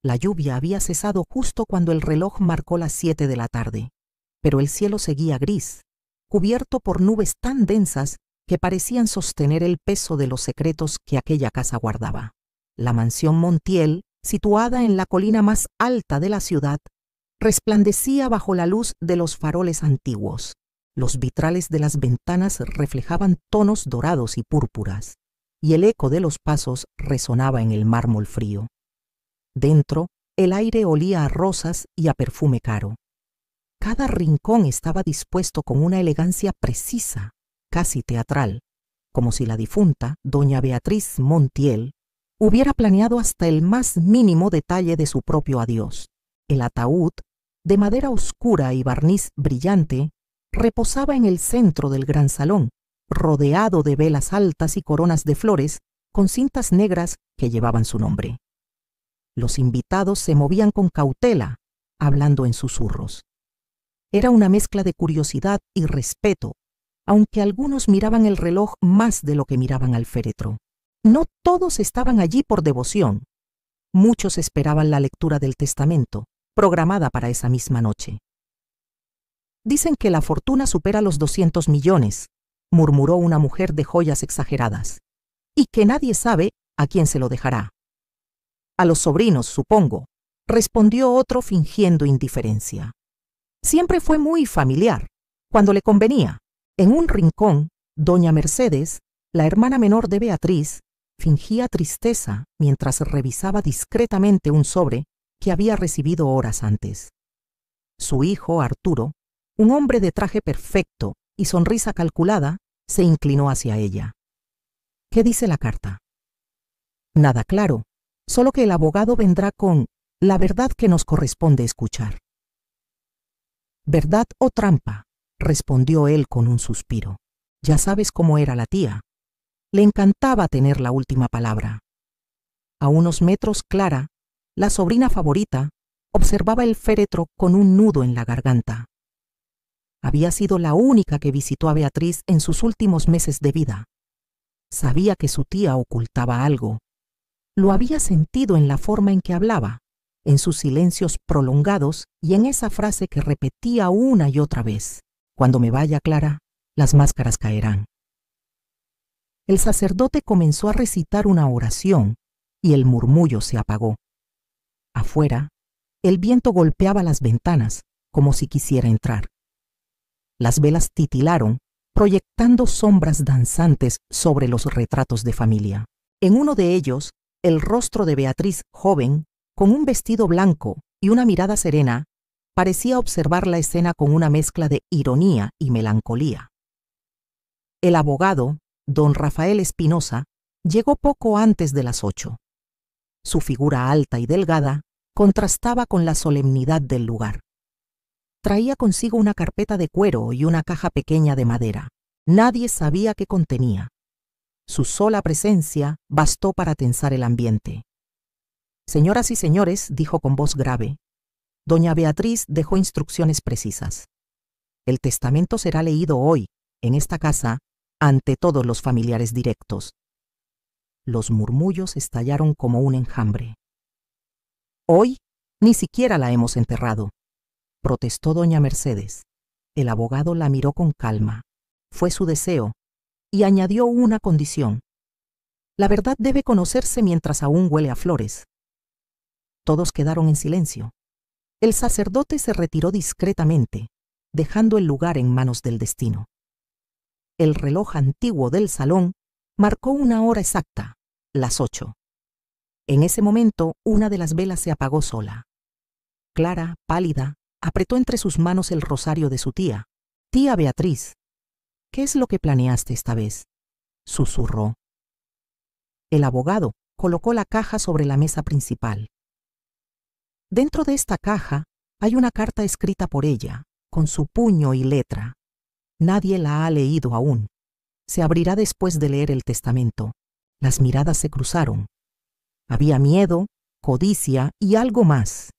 La lluvia había cesado justo cuando el reloj marcó las 7 de la tarde, pero el cielo seguía gris, cubierto por nubes tan densas que parecían sostener el peso de los secretos que aquella casa guardaba. La mansión Montiel, situada en la colina más alta de la ciudad, resplandecía bajo la luz de los faroles antiguos. Los vitrales de las ventanas reflejaban tonos dorados y púrpuras, y el eco de los pasos resonaba en el mármol frío. Dentro, el aire olía a rosas y a perfume caro. Cada rincón estaba dispuesto con una elegancia precisa, casi teatral, como si la difunta, doña Beatriz Montiel, hubiera planeado hasta el más mínimo detalle de su propio adiós. El ataúd, de madera oscura y barniz brillante, reposaba en el centro del gran salón, rodeado de velas altas y coronas de flores con cintas negras que llevaban su nombre. Los invitados se movían con cautela, hablando en susurros. Era una mezcla de curiosidad y respeto, aunque algunos miraban el reloj más de lo que miraban al féretro. No todos estaban allí por devoción. Muchos esperaban la lectura del testamento, programada para esa misma noche. Dicen que la fortuna supera los 200 millones, murmuró una mujer de joyas exageradas, y que nadie sabe a quién se lo dejará. A los sobrinos, supongo, respondió otro fingiendo indiferencia. Siempre fue muy familiar, cuando le convenía. En un rincón, doña Mercedes, la hermana menor de Beatriz, fingía tristeza mientras revisaba discretamente un sobre que había recibido horas antes. Su hijo, Arturo, un hombre de traje perfecto y sonrisa calculada, se inclinó hacia ella. ¿Qué dice la carta? Nada claro, solo que el abogado vendrá con la verdad que nos corresponde escuchar. ¿Verdad o trampa?, respondió él con un suspiro. Ya sabes cómo era la tía. Le encantaba tener la última palabra. A unos metros, Clara, la sobrina favorita, observaba el féretro con un nudo en la garganta. Había sido la única que visitó a Beatriz en sus últimos meses de vida. Sabía que su tía ocultaba algo. Lo había sentido en la forma en que hablaba, en sus silencios prolongados y en esa frase que repetía una y otra vez. Cuando me vaya, Clara, las máscaras caerán. El sacerdote comenzó a recitar una oración y el murmullo se apagó. Afuera, el viento golpeaba las ventanas como si quisiera entrar. Las velas titilaron, proyectando sombras danzantes sobre los retratos de familia. En uno de ellos, el rostro de Beatriz joven, con un vestido blanco y una mirada serena, parecía observar la escena con una mezcla de ironía y melancolía. El abogado, don Rafael Espinosa, llegó poco antes de las 8. Su figura alta y delgada contrastaba con la solemnidad del lugar. Traía consigo una carpeta de cuero y una caja pequeña de madera. Nadie sabía qué contenía. Su sola presencia bastó para tensar el ambiente. Señoras y señores, dijo con voz grave, doña Beatriz dejó instrucciones precisas. El testamento será leído hoy, en esta casa, ante todos los familiares directos. Los murmullos estallaron como un enjambre. Hoy ni siquiera la hemos enterrado, protestó doña Mercedes. El abogado la miró con calma. Fue su deseo, y añadió una condición. La verdad debe conocerse mientras aún huele a flores. Todos quedaron en silencio. El sacerdote se retiró discretamente, dejando el lugar en manos del destino. El reloj antiguo del salón marcó una hora exacta, las 8. En ese momento, una de las velas se apagó sola. Clara, pálida, apretó entre sus manos el rosario de su tía. Tía Beatriz, ¿qué es lo que planeaste esta vez?, susurró. El abogado colocó la caja sobre la mesa principal. Dentro de esta caja hay una carta escrita por ella, con su puño y letra. Nadie la ha leído aún. Se abrirá después de leer el testamento. Las miradas se cruzaron. Había miedo, codicia y algo más.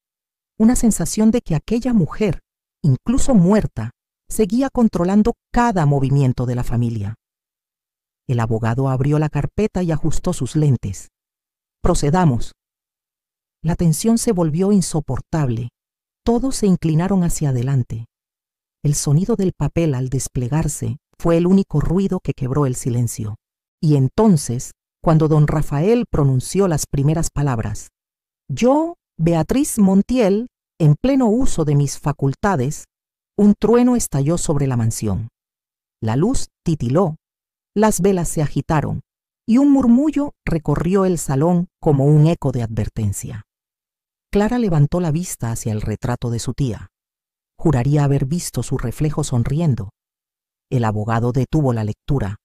Una sensación de que aquella mujer, incluso muerta, seguía controlando cada movimiento de la familia. El abogado abrió la carpeta y ajustó sus lentes. Procedamos. La tensión se volvió insoportable. Todos se inclinaron hacia adelante. El sonido del papel al desplegarse fue el único ruido que quebró el silencio. Y entonces, cuando don Rafael pronunció las primeras palabras, yo, Beatriz Montiel, en pleno uso de mis facultades, un trueno estalló sobre la mansión. La luz titiló, las velas se agitaron, y un murmullo recorrió el salón como un eco de advertencia. Clara levantó la vista hacia el retrato de su tía. Juraría haber visto su reflejo sonriendo. El abogado detuvo la lectura.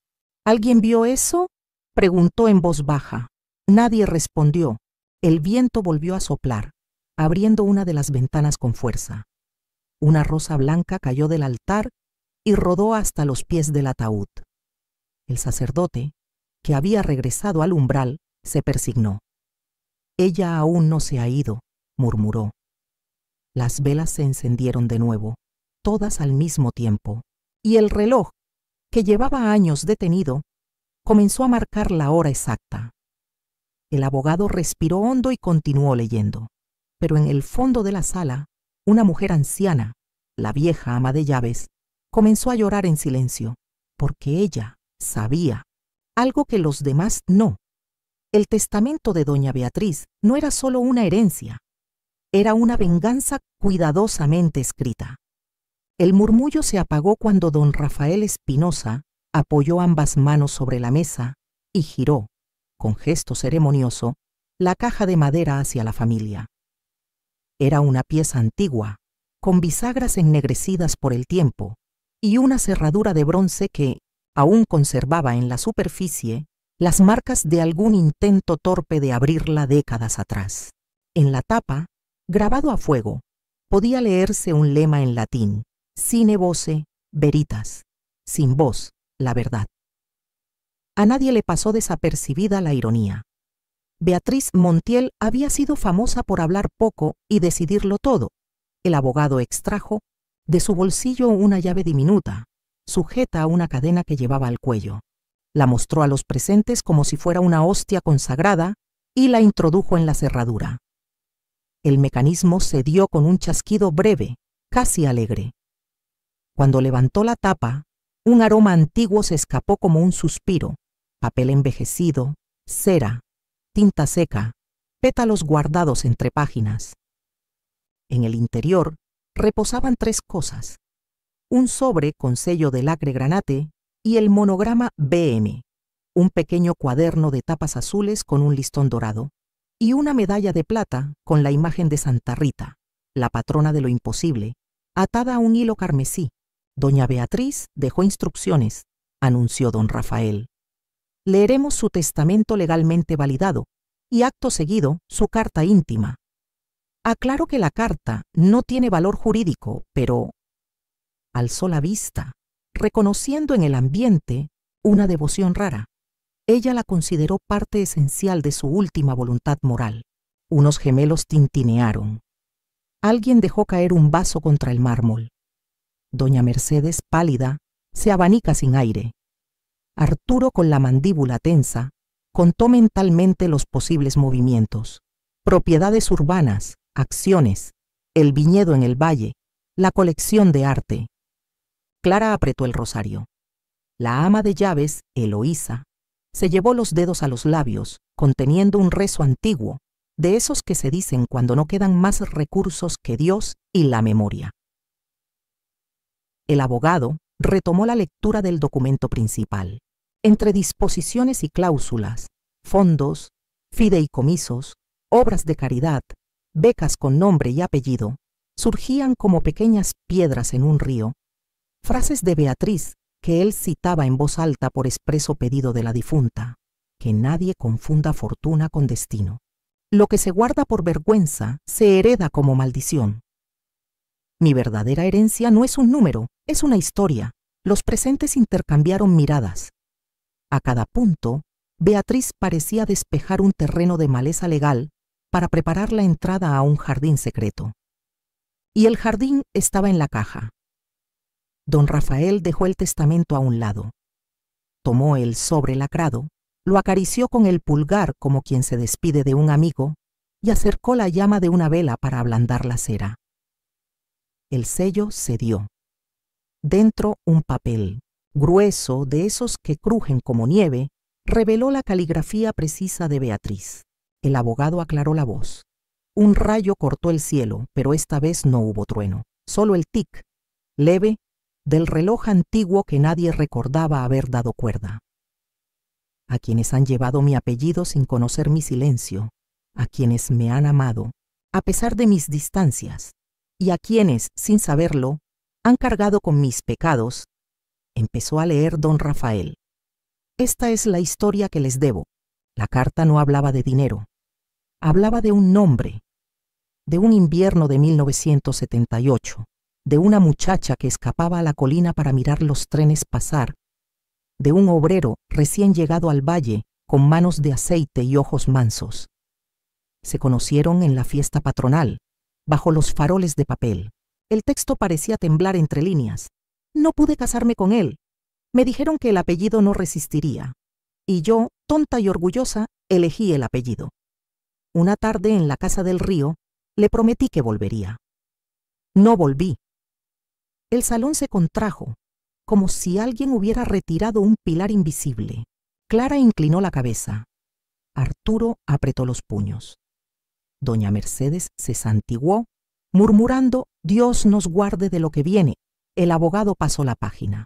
¿Alguien vio eso?, preguntó en voz baja. Nadie respondió. El viento volvió a soplar, abriendo una de las ventanas con fuerza. Una rosa blanca cayó del altar y rodó hasta los pies del ataúd. El sacerdote, que había regresado al umbral, se persignó. Ella aún no se ha ido, murmuró. Las velas se encendieron de nuevo, todas al mismo tiempo, y el reloj, que llevaba años detenido, comenzó a marcar la hora exacta. El abogado respiró hondo y continuó leyendo. Pero en el fondo de la sala, una mujer anciana, la vieja ama de llaves, comenzó a llorar en silencio, porque ella sabía algo que los demás no. El testamento de doña Beatriz no era solo una herencia, era una venganza cuidadosamente escrita. El murmullo se apagó cuando don Rafael Espinosa apoyó ambas manos sobre la mesa y giró, con gesto ceremonioso, la caja de madera hacia la familia. Era una pieza antigua, con bisagras ennegrecidas por el tiempo, y una cerradura de bronce que aún conservaba en la superficie las marcas de algún intento torpe de abrirla décadas atrás. En la tapa, grabado a fuego, podía leerse un lema en latín: sine voce veritas, sin voz, la verdad. A nadie le pasó desapercibida la ironía. Beatriz Montiel había sido famosa por hablar poco y decidirlo todo. El abogado extrajo de su bolsillo una llave diminuta, sujeta a una cadena que llevaba al cuello. La mostró a los presentes como si fuera una hostia consagrada y la introdujo en la cerradura. El mecanismo cedió con un chasquido breve, casi alegre. Cuando levantó la tapa, un aroma antiguo se escapó como un suspiro: papel envejecido, cera, tinta seca, pétalos guardados entre páginas. En el interior reposaban 3 cosas: un sobre con sello de lacre granate y el monograma BM, un pequeño cuaderno de tapas azules con un listón dorado, y una medalla de plata con la imagen de Santa Rita, la patrona de lo imposible, atada a un hilo carmesí. Doña Beatriz dejó instrucciones, anunció don Rafael. Leeremos su testamento legalmente validado y acto seguido su carta íntima. Aclaro que la carta no tiene valor jurídico, pero alzó la vista, reconociendo en el ambiente una devoción rara. Ella la consideró parte esencial de su última voluntad moral. Unos gemelos tintinearon. Alguien dejó caer un vaso contra el mármol. Doña Mercedes, pálida, se abanica sin aire. Arturo, con la mandíbula tensa, contó mentalmente los posibles movimientos: propiedades urbanas, acciones, el viñedo en el valle, la colección de arte. Clara apretó el rosario. La ama de llaves, Eloísa, se llevó los dedos a los labios, conteniendo un rezo antiguo, de esos que se dicen cuando no quedan más recursos que Dios y la memoria. El abogado retomó la lectura del documento principal. Entre disposiciones y cláusulas, fondos, fideicomisos, obras de caridad, becas con nombre y apellido, surgían como pequeñas piedras en un río, frases de Beatriz que él citaba en voz alta por expreso pedido de la difunta: que nadie confunda fortuna con destino. Lo que se guarda por vergüenza se hereda como maldición. Mi verdadera herencia no es un número, es una historia. Los presentes intercambiaron miradas. A cada punto, Beatriz parecía despejar un terreno de maleza legal para preparar la entrada a un jardín secreto. Y el jardín estaba en la caja. Don Rafael dejó el testamento a un lado. Tomó el sobre lacrado, lo acarició con el pulgar como quien se despide de un amigo y acercó la llama de una vela para ablandar la cera. El sello cedió. Dentro un papel, grueso de esos que crujen como nieve, reveló la caligrafía precisa de Beatriz. El abogado aclaró la voz. Un rayo cortó el cielo, pero esta vez no hubo trueno, solo el tic, leve, del reloj antiguo que nadie recordaba haber dado cuerda. A quienes han llevado mi apellido sin conocer mi silencio, a quienes me han amado, a pesar de mis distancias, y a quienes, sin saberlo, han cargado con mis pecados, empezó a leer don Rafael. Esta es la historia que les debo. La carta no hablaba de dinero. Hablaba de un nombre, de un invierno de 1978, de una muchacha que escapaba a la colina para mirar los trenes pasar, de un obrero recién llegado al valle con manos de aceite y ojos mansos. Se conocieron en la fiesta patronal, bajo los faroles de papel. El texto parecía temblar entre líneas. No pude casarme con él. Me dijeron que el apellido no resistiría. Y yo, tonta y orgullosa, elegí el apellido. Una tarde en la casa del río, le prometí que volvería. No volví. El salón se contrajo, como si alguien hubiera retirado un pilar invisible. Clara inclinó la cabeza. Arturo apretó los puños. Doña Mercedes se santiguó, murmurando: Dios nos guarde de lo que viene. El abogado pasó la página.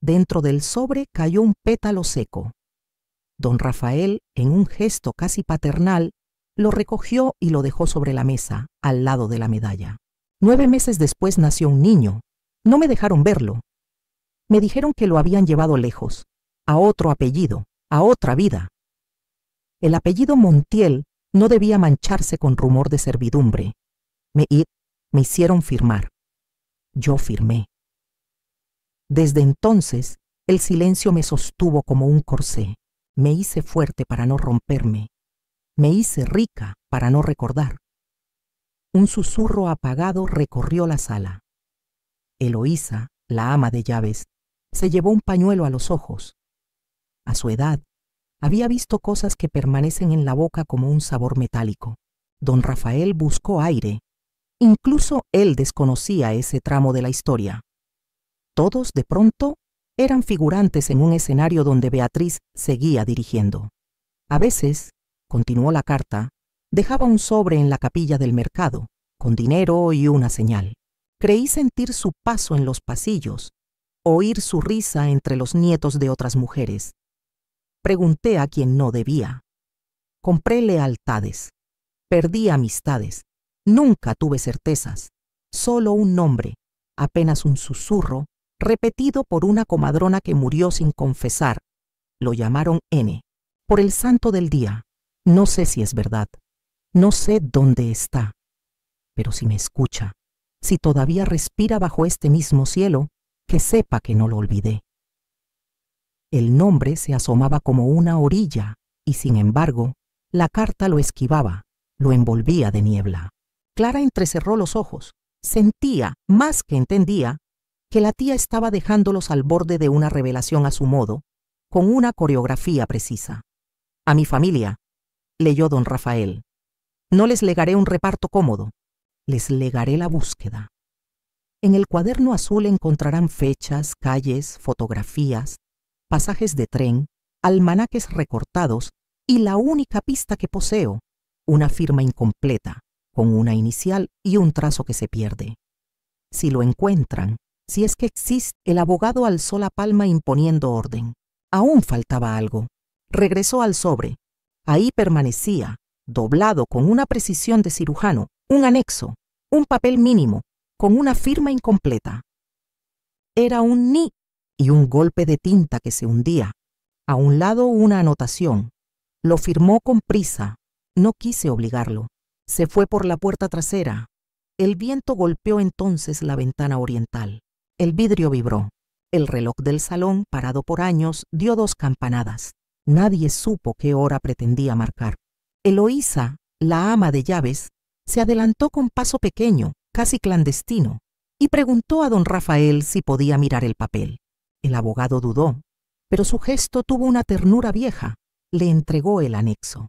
Dentro del sobre cayó un pétalo seco. Don Rafael, en un gesto casi paternal, lo recogió y lo dejó sobre la mesa, al lado de la medalla. 9 meses después nació un niño. No me dejaron verlo. Me dijeron que lo habían llevado lejos, a otro apellido, a otra vida. El apellido Montiel no debía mancharse con rumor de servidumbre. Me hicieron firmar. Yo firmé. Desde entonces, el silencio me sostuvo como un corsé. Me hice fuerte para no romperme. Me hice rica para no recordar. Un susurro apagado recorrió la sala. Eloísa, la ama de llaves, se llevó un pañuelo a los ojos. A su edad, había visto cosas que permanecen en la boca como un sabor metálico. Don Rafael buscó aire. Incluso él desconocía ese tramo de la historia. Todos, de pronto, eran figurantes en un escenario donde Beatriz seguía dirigiendo. A veces, continuó la carta, dejaba un sobre en la capilla del mercado, con dinero y una señal. Creí sentir su paso en los pasillos, oír su risa entre los nietos de otras mujeres. Pregunté a quien no debía. Compré lealtades. Perdí amistades. Nunca tuve certezas. Solo un nombre, apenas un susurro, repetido por una comadrona que murió sin confesar. Lo llamaron N. Por el santo del día. No sé si es verdad. No sé dónde está. Pero si me escucha, si todavía respira bajo este mismo cielo, que sepa que no lo olvidé. El nombre se asomaba como una orilla, y sin embargo, la carta lo esquivaba, lo envolvía de niebla. Clara entrecerró los ojos. Sentía, más que entendía, que la tía estaba dejándolos al borde de una revelación a su modo, con una coreografía precisa. A mi familia, leyó don Rafael, no les legaré un reparto cómodo, les legaré la búsqueda. En el cuaderno azul encontrarán fechas, calles, fotografías, pasajes de tren, almanaques recortados y la única pista que poseo, una firma incompleta, con una inicial y un trazo que se pierde. Si lo encuentran, si es que existe, el abogado alzó la palma imponiendo orden. Aún faltaba algo. Regresó al sobre. Ahí permanecía, doblado con una precisión de cirujano, un anexo, un papel mínimo, con una firma incompleta. Era un ni y un golpe de tinta que se hundía. A un lado una anotación. Lo firmó con prisa. No quise obligarlo. Se fue por la puerta trasera. El viento golpeó entonces la ventana oriental. El vidrio vibró. El reloj del salón, parado por años, dio 2 campanadas. Nadie supo qué hora pretendía marcar. Eloísa, la ama de llaves, se adelantó con paso pequeño, casi clandestino, y preguntó a don Rafael si podía mirar el papel. El abogado dudó, pero su gesto tuvo una ternura vieja. Le entregó el anexo.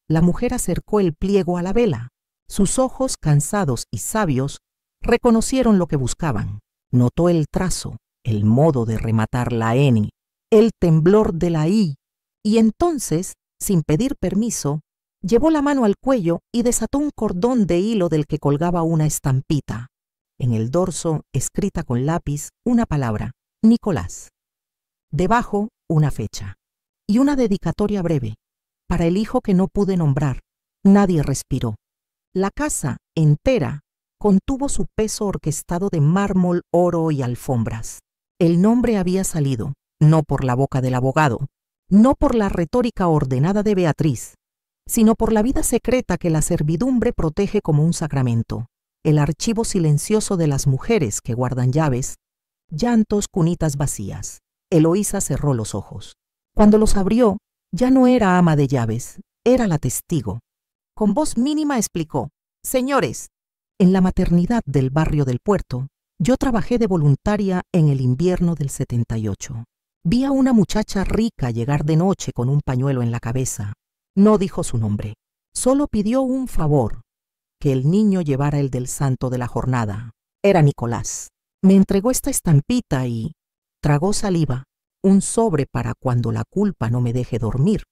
La mujer acercó el pliego a la vela. Sus ojos, cansados y sabios, reconocieron lo que buscaban. Notó el trazo, el modo de rematar la N, el temblor de la I, y entonces, sin pedir permiso, llevó la mano al cuello y desató un cordón de hilo del que colgaba una estampita. En el dorso, escrita con lápiz, una palabra, Nicolás. Debajo, una fecha. Y una dedicatoria breve, para el hijo que no pude nombrar. Nadie respiró. La casa, entera, contuvo su peso orquestado de mármol, oro y alfombras. El nombre había salido, no por la boca del abogado, no por la retórica ordenada de Beatriz, sino por la vida secreta que la servidumbre protege como un sacramento, el archivo silencioso de las mujeres que guardan llaves, llantos, cunitas vacías. Eloísa cerró los ojos. Cuando los abrió, ya no era ama de llaves, era la testigo. Con voz mínima explicó: «Señores, en la maternidad del barrio del Puerto, yo trabajé de voluntaria en el invierno del 78. Vi a una muchacha rica llegar de noche con un pañuelo en la cabeza. No dijo su nombre, solo pidió un favor, que el niño llevara el del santo de la jornada. Era Nicolás. Me entregó esta estampita y tragó saliva, un sobre para cuando la culpa no me deje dormir.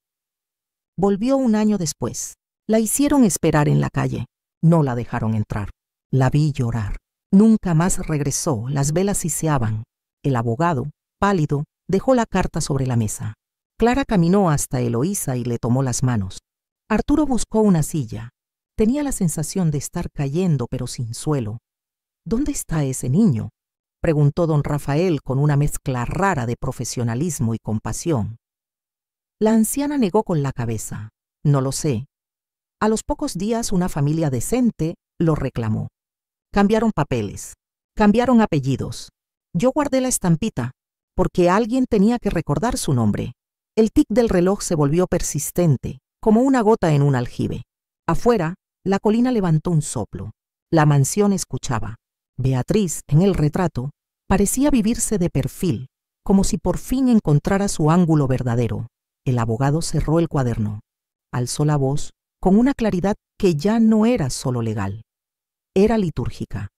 Volvió un año después. La hicieron esperar en la calle. No la dejaron entrar. La vi llorar. Nunca más regresó. Las velas siseaban. El abogado, pálido, dejó la carta sobre la mesa. Clara caminó hasta Eloísa y le tomó las manos. Arturo buscó una silla. Tenía la sensación de estar cayendo, pero sin suelo. ¿Dónde está ese niño?, preguntó don Rafael con una mezcla rara de profesionalismo y compasión. La anciana negó con la cabeza. No lo sé. A los pocos días una familia decente lo reclamó. Cambiaron papeles, cambiaron apellidos. Yo guardé la estampita, porque alguien tenía que recordar su nombre. El tic del reloj se volvió persistente, como una gota en un aljibe. Afuera, la colina levantó un soplo. La mansión escuchaba. Beatriz, en el retrato, parecía vivirse de perfil, como si por fin encontrara su ángulo verdadero. El abogado cerró el cuaderno. Alzó la voz con una claridad que ya no era solo legal. Era litúrgica.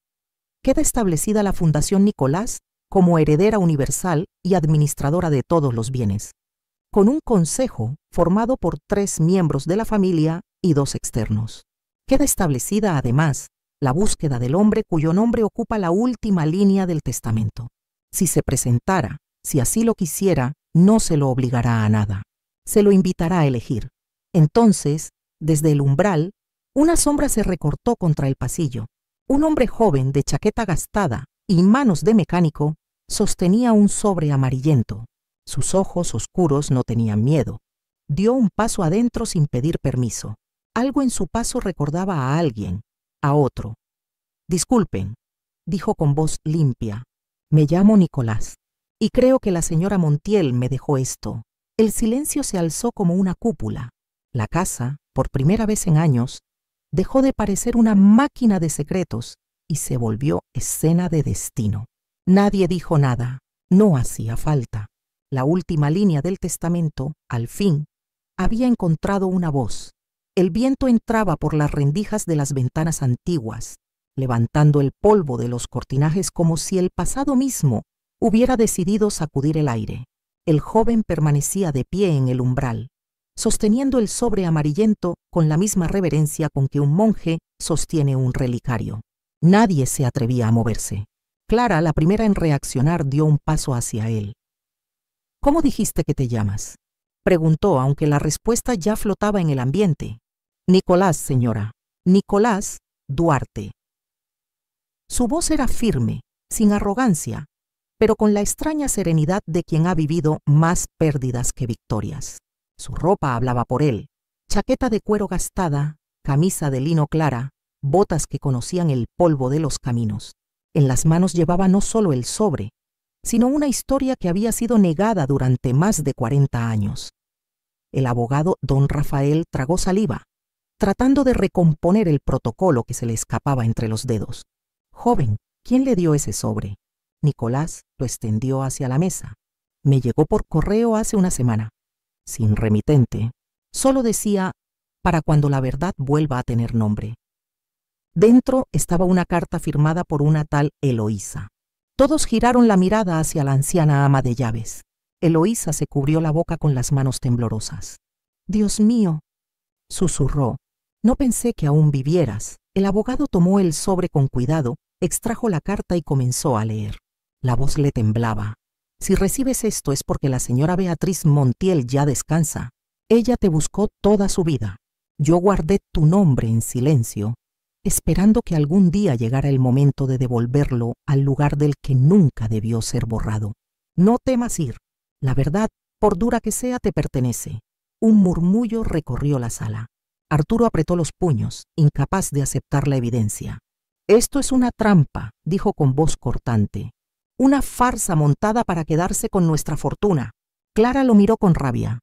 Queda establecida la Fundación Nicolás como heredera universal y administradora de todos los bienes, con un consejo formado por 3 miembros de la familia y 2 externos. Queda establecida, además, la búsqueda del hombre cuyo nombre ocupa la última línea del testamento. Si se presentara, si así lo quisiera, no se lo obligará a nada. Se lo invitará a elegir. Entonces, desde el umbral, una sombra se recortó contra el pasillo. Un hombre joven de chaqueta gastada y manos de mecánico sostenía un sobre amarillento. Sus ojos oscuros no tenían miedo. Dio un paso adentro sin pedir permiso. Algo en su paso recordaba a alguien, a otro. «Disculpen», dijo con voz limpia. «Me llamo Nicolás, y creo que la señora Montiel me dejó esto». El silencio se alzó como una cúpula. La casa, por primera vez en años, dejó de parecer una máquina de secretos y se volvió escena de destino. Nadie dijo nada. No hacía falta. La última línea del testamento, al fin, había encontrado una voz. El viento entraba por las rendijas de las ventanas antiguas, levantando el polvo de los cortinajes como si el pasado mismo hubiera decidido sacudir el aire. El joven permanecía de pie en el umbral, sosteniendo el sobre amarillento con la misma reverencia con que un monje sostiene un relicario. Nadie se atrevía a moverse. Clara, la primera en reaccionar, dio un paso hacia él. «¿Cómo dijiste que te llamas?», preguntó, aunque la respuesta ya flotaba en el ambiente. «Nicolás, señora. Nicolás Duarte». Su voz era firme, sin arrogancia, pero con la extraña serenidad de quien ha vivido más pérdidas que victorias. Su ropa hablaba por él. Chaqueta de cuero gastada, camisa de lino clara, botas que conocían el polvo de los caminos. En las manos llevaba no solo el sobre, sino una historia que había sido negada durante más de 40 años. El abogado don Rafael tragó saliva, tratando de recomponer el protocolo que se le escapaba entre los dedos. «Joven, ¿quién le dio ese sobre?». Nicolás lo extendió hacia la mesa. «Me llegó por correo hace una semana. Sin remitente. Solo decía para cuando la verdad vuelva a tener nombre. Dentro estaba una carta firmada por una tal Eloísa. Todos giraron la mirada hacia la anciana ama de llaves. Eloísa se cubrió la boca con las manos temblorosas. «Dios mío», susurró, «no pensé que aún vivieras». El abogado tomó el sobre con cuidado, extrajo la carta y comenzó a leer. La voz le temblaba. «Si recibes esto es porque la señora Beatriz Montiel ya descansa. Ella te buscó toda su vida. Yo guardé tu nombre en silencio, esperando que algún día llegara el momento de devolverlo al lugar del que nunca debió ser borrado. No temas ir. La verdad, por dura que sea, te pertenece». Un murmullo recorrió la sala. Arturo apretó los puños, incapaz de aceptar la evidencia. «Esto es una trampa», dijo con voz cortante. «Una farsa montada para quedarse con nuestra fortuna». Clara lo miró con rabia.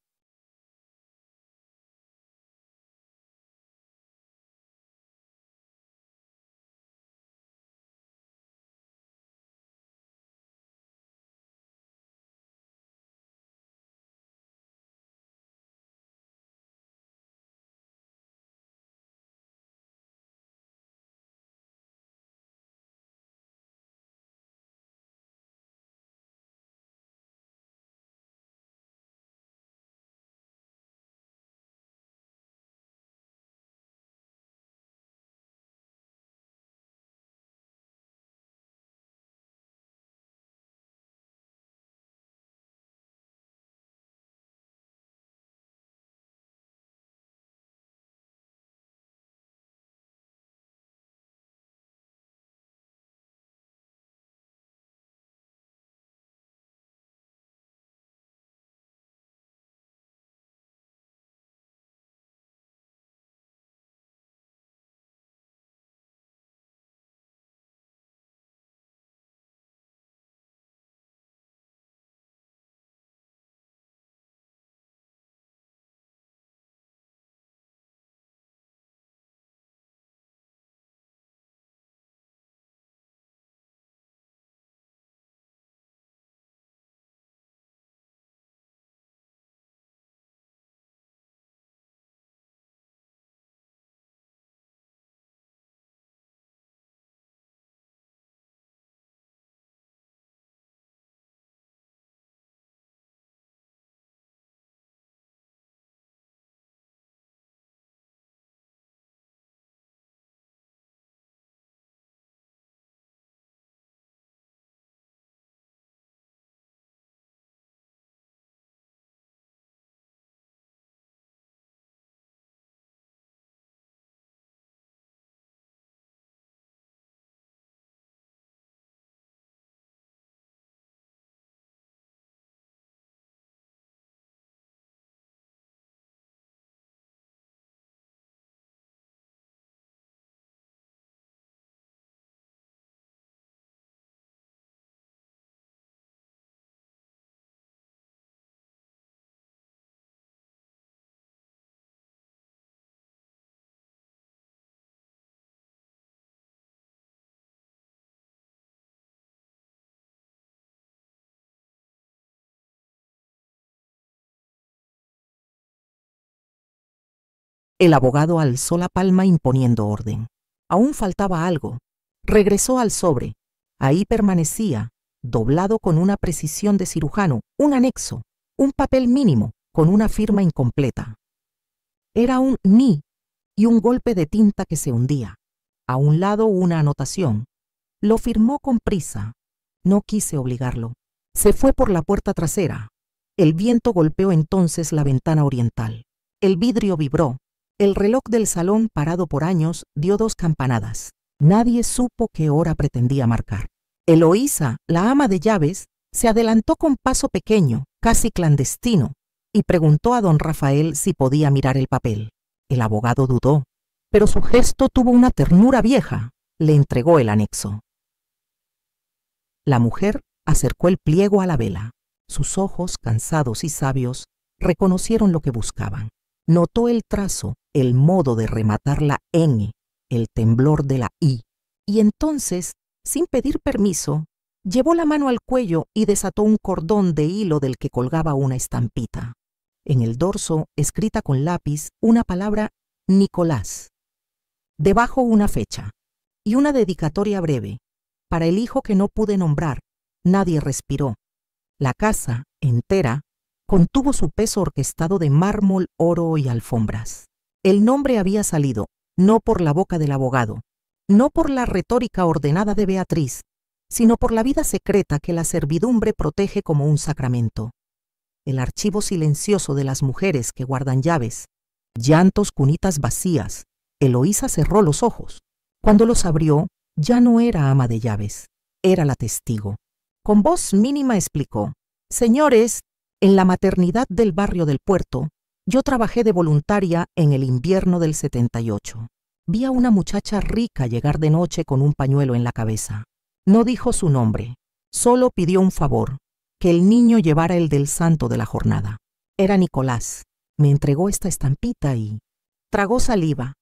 El abogado alzó la palma imponiendo orden. Aún faltaba algo. Regresó al sobre. Ahí permanecía, doblado con una precisión de cirujano, un anexo, un papel mínimo, con una firma incompleta. Era un ni y un golpe de tinta que se hundía. A un lado una anotación. Lo firmó con prisa. No quise obligarlo. Se fue por la puerta trasera. El viento golpeó entonces la ventana oriental. El vidrio vibró. El reloj del salón, parado por años, dio 2 campanadas. Nadie supo qué hora pretendía marcar. Eloísa, la ama de llaves, se adelantó con paso pequeño, casi clandestino, y preguntó a don Rafael si podía mirar el papel. El abogado dudó, pero su gesto tuvo una ternura vieja. Le entregó el anexo. La mujer acercó el pliego a la vela. Sus ojos, cansados y sabios, reconocieron lo que buscaban. Notó el trazo, el modo de rematar la ñ, el temblor de la i, y entonces, sin pedir permiso, llevó la mano al cuello y desató un cordón de hilo del que colgaba una estampita. En el dorso, escrita con lápiz, una palabra Nicolás. Debajo una fecha y una dedicatoria breve. Para el hijo que no pude nombrar, nadie respiró. La casa, entera, contuvo su peso orquestado de mármol, oro y alfombras. El nombre había salido, no por la boca del abogado, no por la retórica ordenada de Beatriz, sino por la vida secreta que la servidumbre protege como un sacramento. El archivo silencioso de las mujeres que guardan llaves, llantos, cunitas vacías. Eloísa cerró los ojos. Cuando los abrió, ya no era ama de llaves, era la testigo. Con voz mínima explicó: «Señores, en la maternidad del barrio del Puerto, yo trabajé de voluntaria en el invierno del 78. Vi a una muchacha rica llegar de noche con un pañuelo en la cabeza. No dijo su nombre, solo pidió un favor, que el niño llevara el del santo de la jornada. Era Nicolás. Me entregó esta estampita y tragó saliva.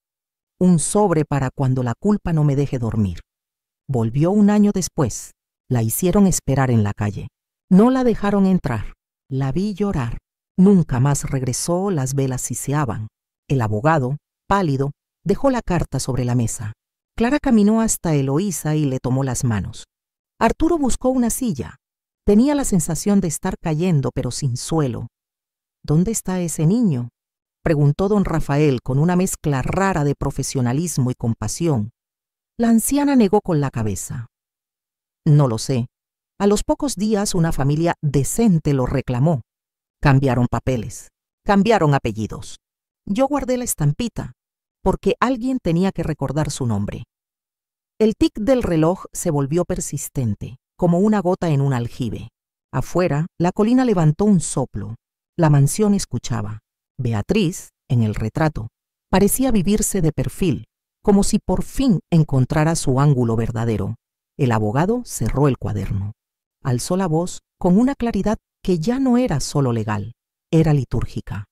Un sobre para cuando la culpa no me deje dormir. Volvió un año después. La hicieron esperar en la calle. No la dejaron entrar. La vi llorar. Nunca más regresó, las velas siseaban. El abogado, pálido, dejó la carta sobre la mesa. Clara caminó hasta Eloísa y le tomó las manos. Arturo buscó una silla. Tenía la sensación de estar cayendo, pero sin suelo. ¿Dónde está ese niño?, preguntó don Rafael con una mezcla rara de profesionalismo y compasión. La anciana negó con la cabeza. No lo sé. A los pocos días una familia decente lo reclamó. Cambiaron papeles, cambiaron apellidos. Yo guardé la estampita, porque alguien tenía que recordar su nombre. El tic del reloj se volvió persistente, como una gota en un aljibe. Afuera, la colina levantó un soplo. La mansión escuchaba. Beatriz, en el retrato, parecía vivirse de perfil, como si por fin encontrara su ángulo verdadero. El abogado cerró el cuaderno. Alzó la voz con una claridad que ya no era solo legal, era litúrgica.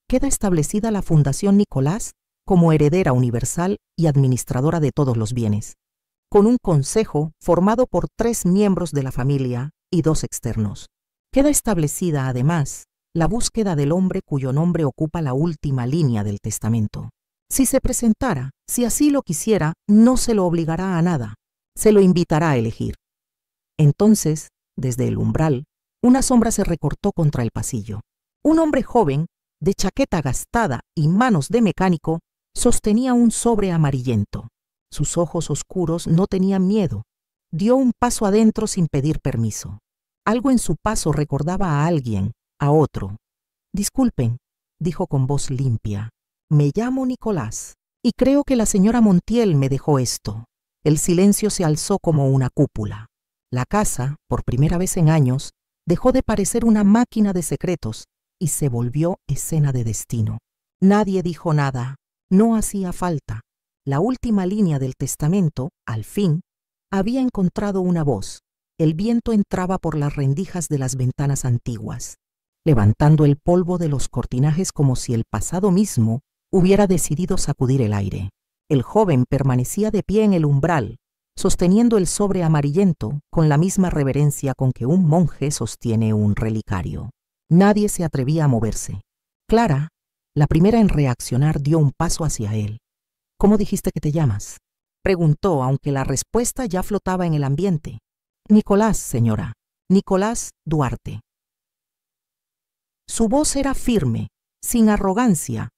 Queda establecida la Fundación Nicolás como heredera universal y administradora de todos los bienes, con un consejo formado por 3 miembros de la familia y 2 externos. Queda establecida, además, la búsqueda del hombre cuyo nombre ocupa la última línea del testamento. Si se presentara, si así lo quisiera, no se lo obligará a nada, se lo invitará a elegir. Entonces, desde el umbral, una sombra se recortó contra el pasillo. Un hombre joven, de chaqueta gastada y manos de mecánico, sostenía un sobre amarillento. Sus ojos oscuros no tenían miedo. Dio un paso adentro sin pedir permiso. Algo en su paso recordaba a alguien, a otro. «Disculpen», dijo con voz limpia. «Me llamo Nicolás, y creo que la señora Montiel me dejó esto». El silencio se alzó como una cúpula. La casa, por primera vez en años, dejó de parecer una máquina de secretos y se volvió escena de destino. Nadie dijo nada. No hacía falta. La última línea del testamento, al fin, había encontrado una voz. El viento entraba por las rendijas de las ventanas antiguas, levantando el polvo de los cortinajes como si el pasado mismo hubiera decidido sacudir el aire. El joven permanecía de pie en el umbral, sosteniendo el sobre amarillento con la misma reverencia con que un monje sostiene un relicario. Nadie se atrevía a moverse. Clara, la primera en reaccionar, dio un paso hacia él. «¿Cómo dijiste que te llamas?», preguntó, aunque la respuesta ya flotaba en el ambiente. «Nicolás, señora. Nicolás Duarte». Su voz era firme, sin arrogancia,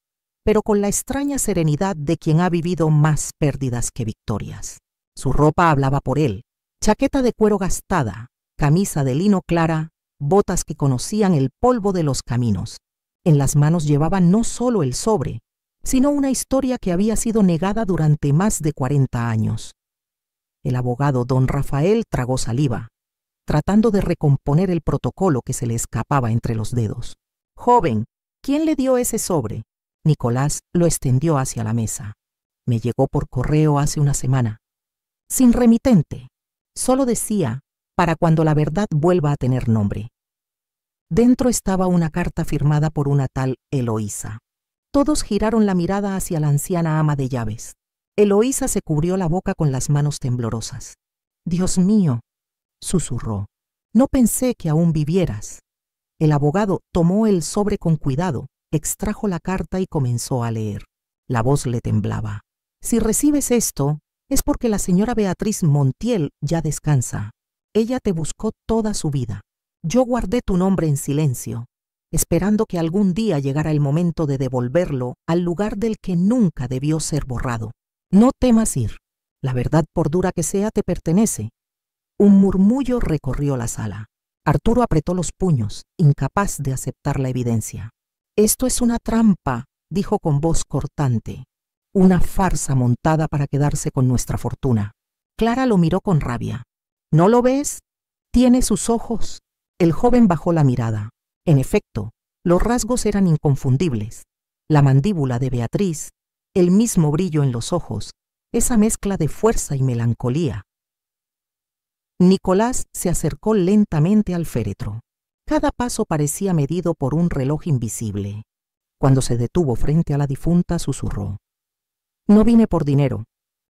pero con la extraña serenidad de quien ha vivido más pérdidas que victorias. Su ropa hablaba por él: chaqueta de cuero gastada, camisa de lino clara, botas que conocían el polvo de los caminos. En las manos llevaba no solo el sobre, sino una historia que había sido negada durante más de 40 años. El abogado don Rafael tragó saliva, tratando de recomponer el protocolo que se le escapaba entre los dedos. «Joven, ¿quién le dio ese sobre?». Nicolás lo extendió hacia la mesa. «Me llegó por correo hace una semana. Sin remitente. Solo decía, para cuando la verdad vuelva a tener nombre». Dentro estaba una carta firmada por una tal Eloísa. Todos giraron la mirada hacia la anciana ama de llaves. Eloísa se cubrió la boca con las manos temblorosas. «Dios mío», susurró, «no pensé que aún vivieras». El abogado tomó el sobre con cuidado, extrajo la carta y comenzó a leer. La voz le temblaba. Si recibes esto, es porque la señora Beatriz Montiel ya descansa. Ella te buscó toda su vida. Yo guardé tu nombre en silencio, esperando que algún día llegara el momento de devolverlo al lugar del que nunca debió ser borrado. No temas ir. La verdad, por dura que sea, te pertenece. Un murmullo recorrió la sala. Arturo apretó los puños, incapaz de aceptar la evidencia. Esto es una trampa, dijo con voz cortante. Una farsa montada para quedarse con nuestra fortuna. Clara lo miró con rabia. ¿No lo ves? Tiene sus ojos. El joven bajó la mirada. En efecto, los rasgos eran inconfundibles. La mandíbula de Beatriz, el mismo brillo en los ojos, esa mezcla de fuerza y melancolía. Nicolás se acercó lentamente al féretro. Cada paso parecía medido por un reloj invisible. Cuando se detuvo frente a la difunta, susurró: «No vine por dinero.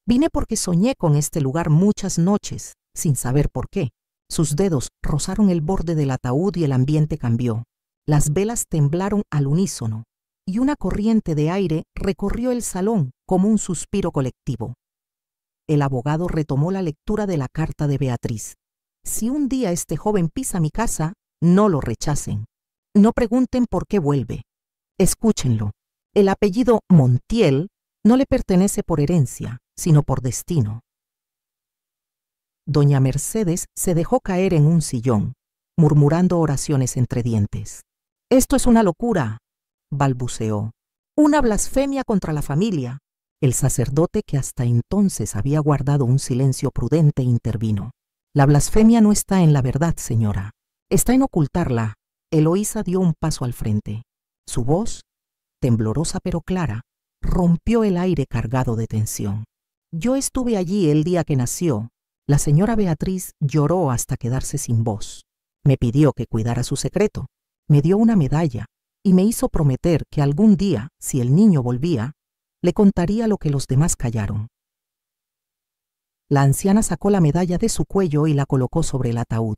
Vine porque soñé con este lugar muchas noches, sin saber por qué». Sus dedos rozaron el borde del ataúd y el ambiente cambió. Las velas temblaron al unísono, y una corriente de aire recorrió el salón como un suspiro colectivo. El abogado retomó la lectura de la carta de Beatriz. Si un día este joven pisa mi casa, no lo rechacen. No pregunten por qué vuelve. Escúchenlo. El apellido Montiel no le pertenece por herencia, sino por destino. Doña Mercedes se dejó caer en un sillón, murmurando oraciones entre dientes. «Esto es una locura», balbuceó. «Una blasfemia contra la familia». El sacerdote, que hasta entonces había guardado un silencio prudente, intervino. «La blasfemia no está en la verdad, señora. Está en ocultarla». Eloísa dio un paso al frente. Su voz, temblorosa pero clara, rompió el aire cargado de tensión. «Yo estuve allí el día que nació». La señora Beatriz lloró hasta quedarse sin voz. Me pidió que cuidara su secreto. Me dio una medalla y me hizo prometer que algún día, si el niño volvía, le contaría lo que los demás callaron. La anciana sacó la medalla de su cuello y la colocó sobre el ataúd.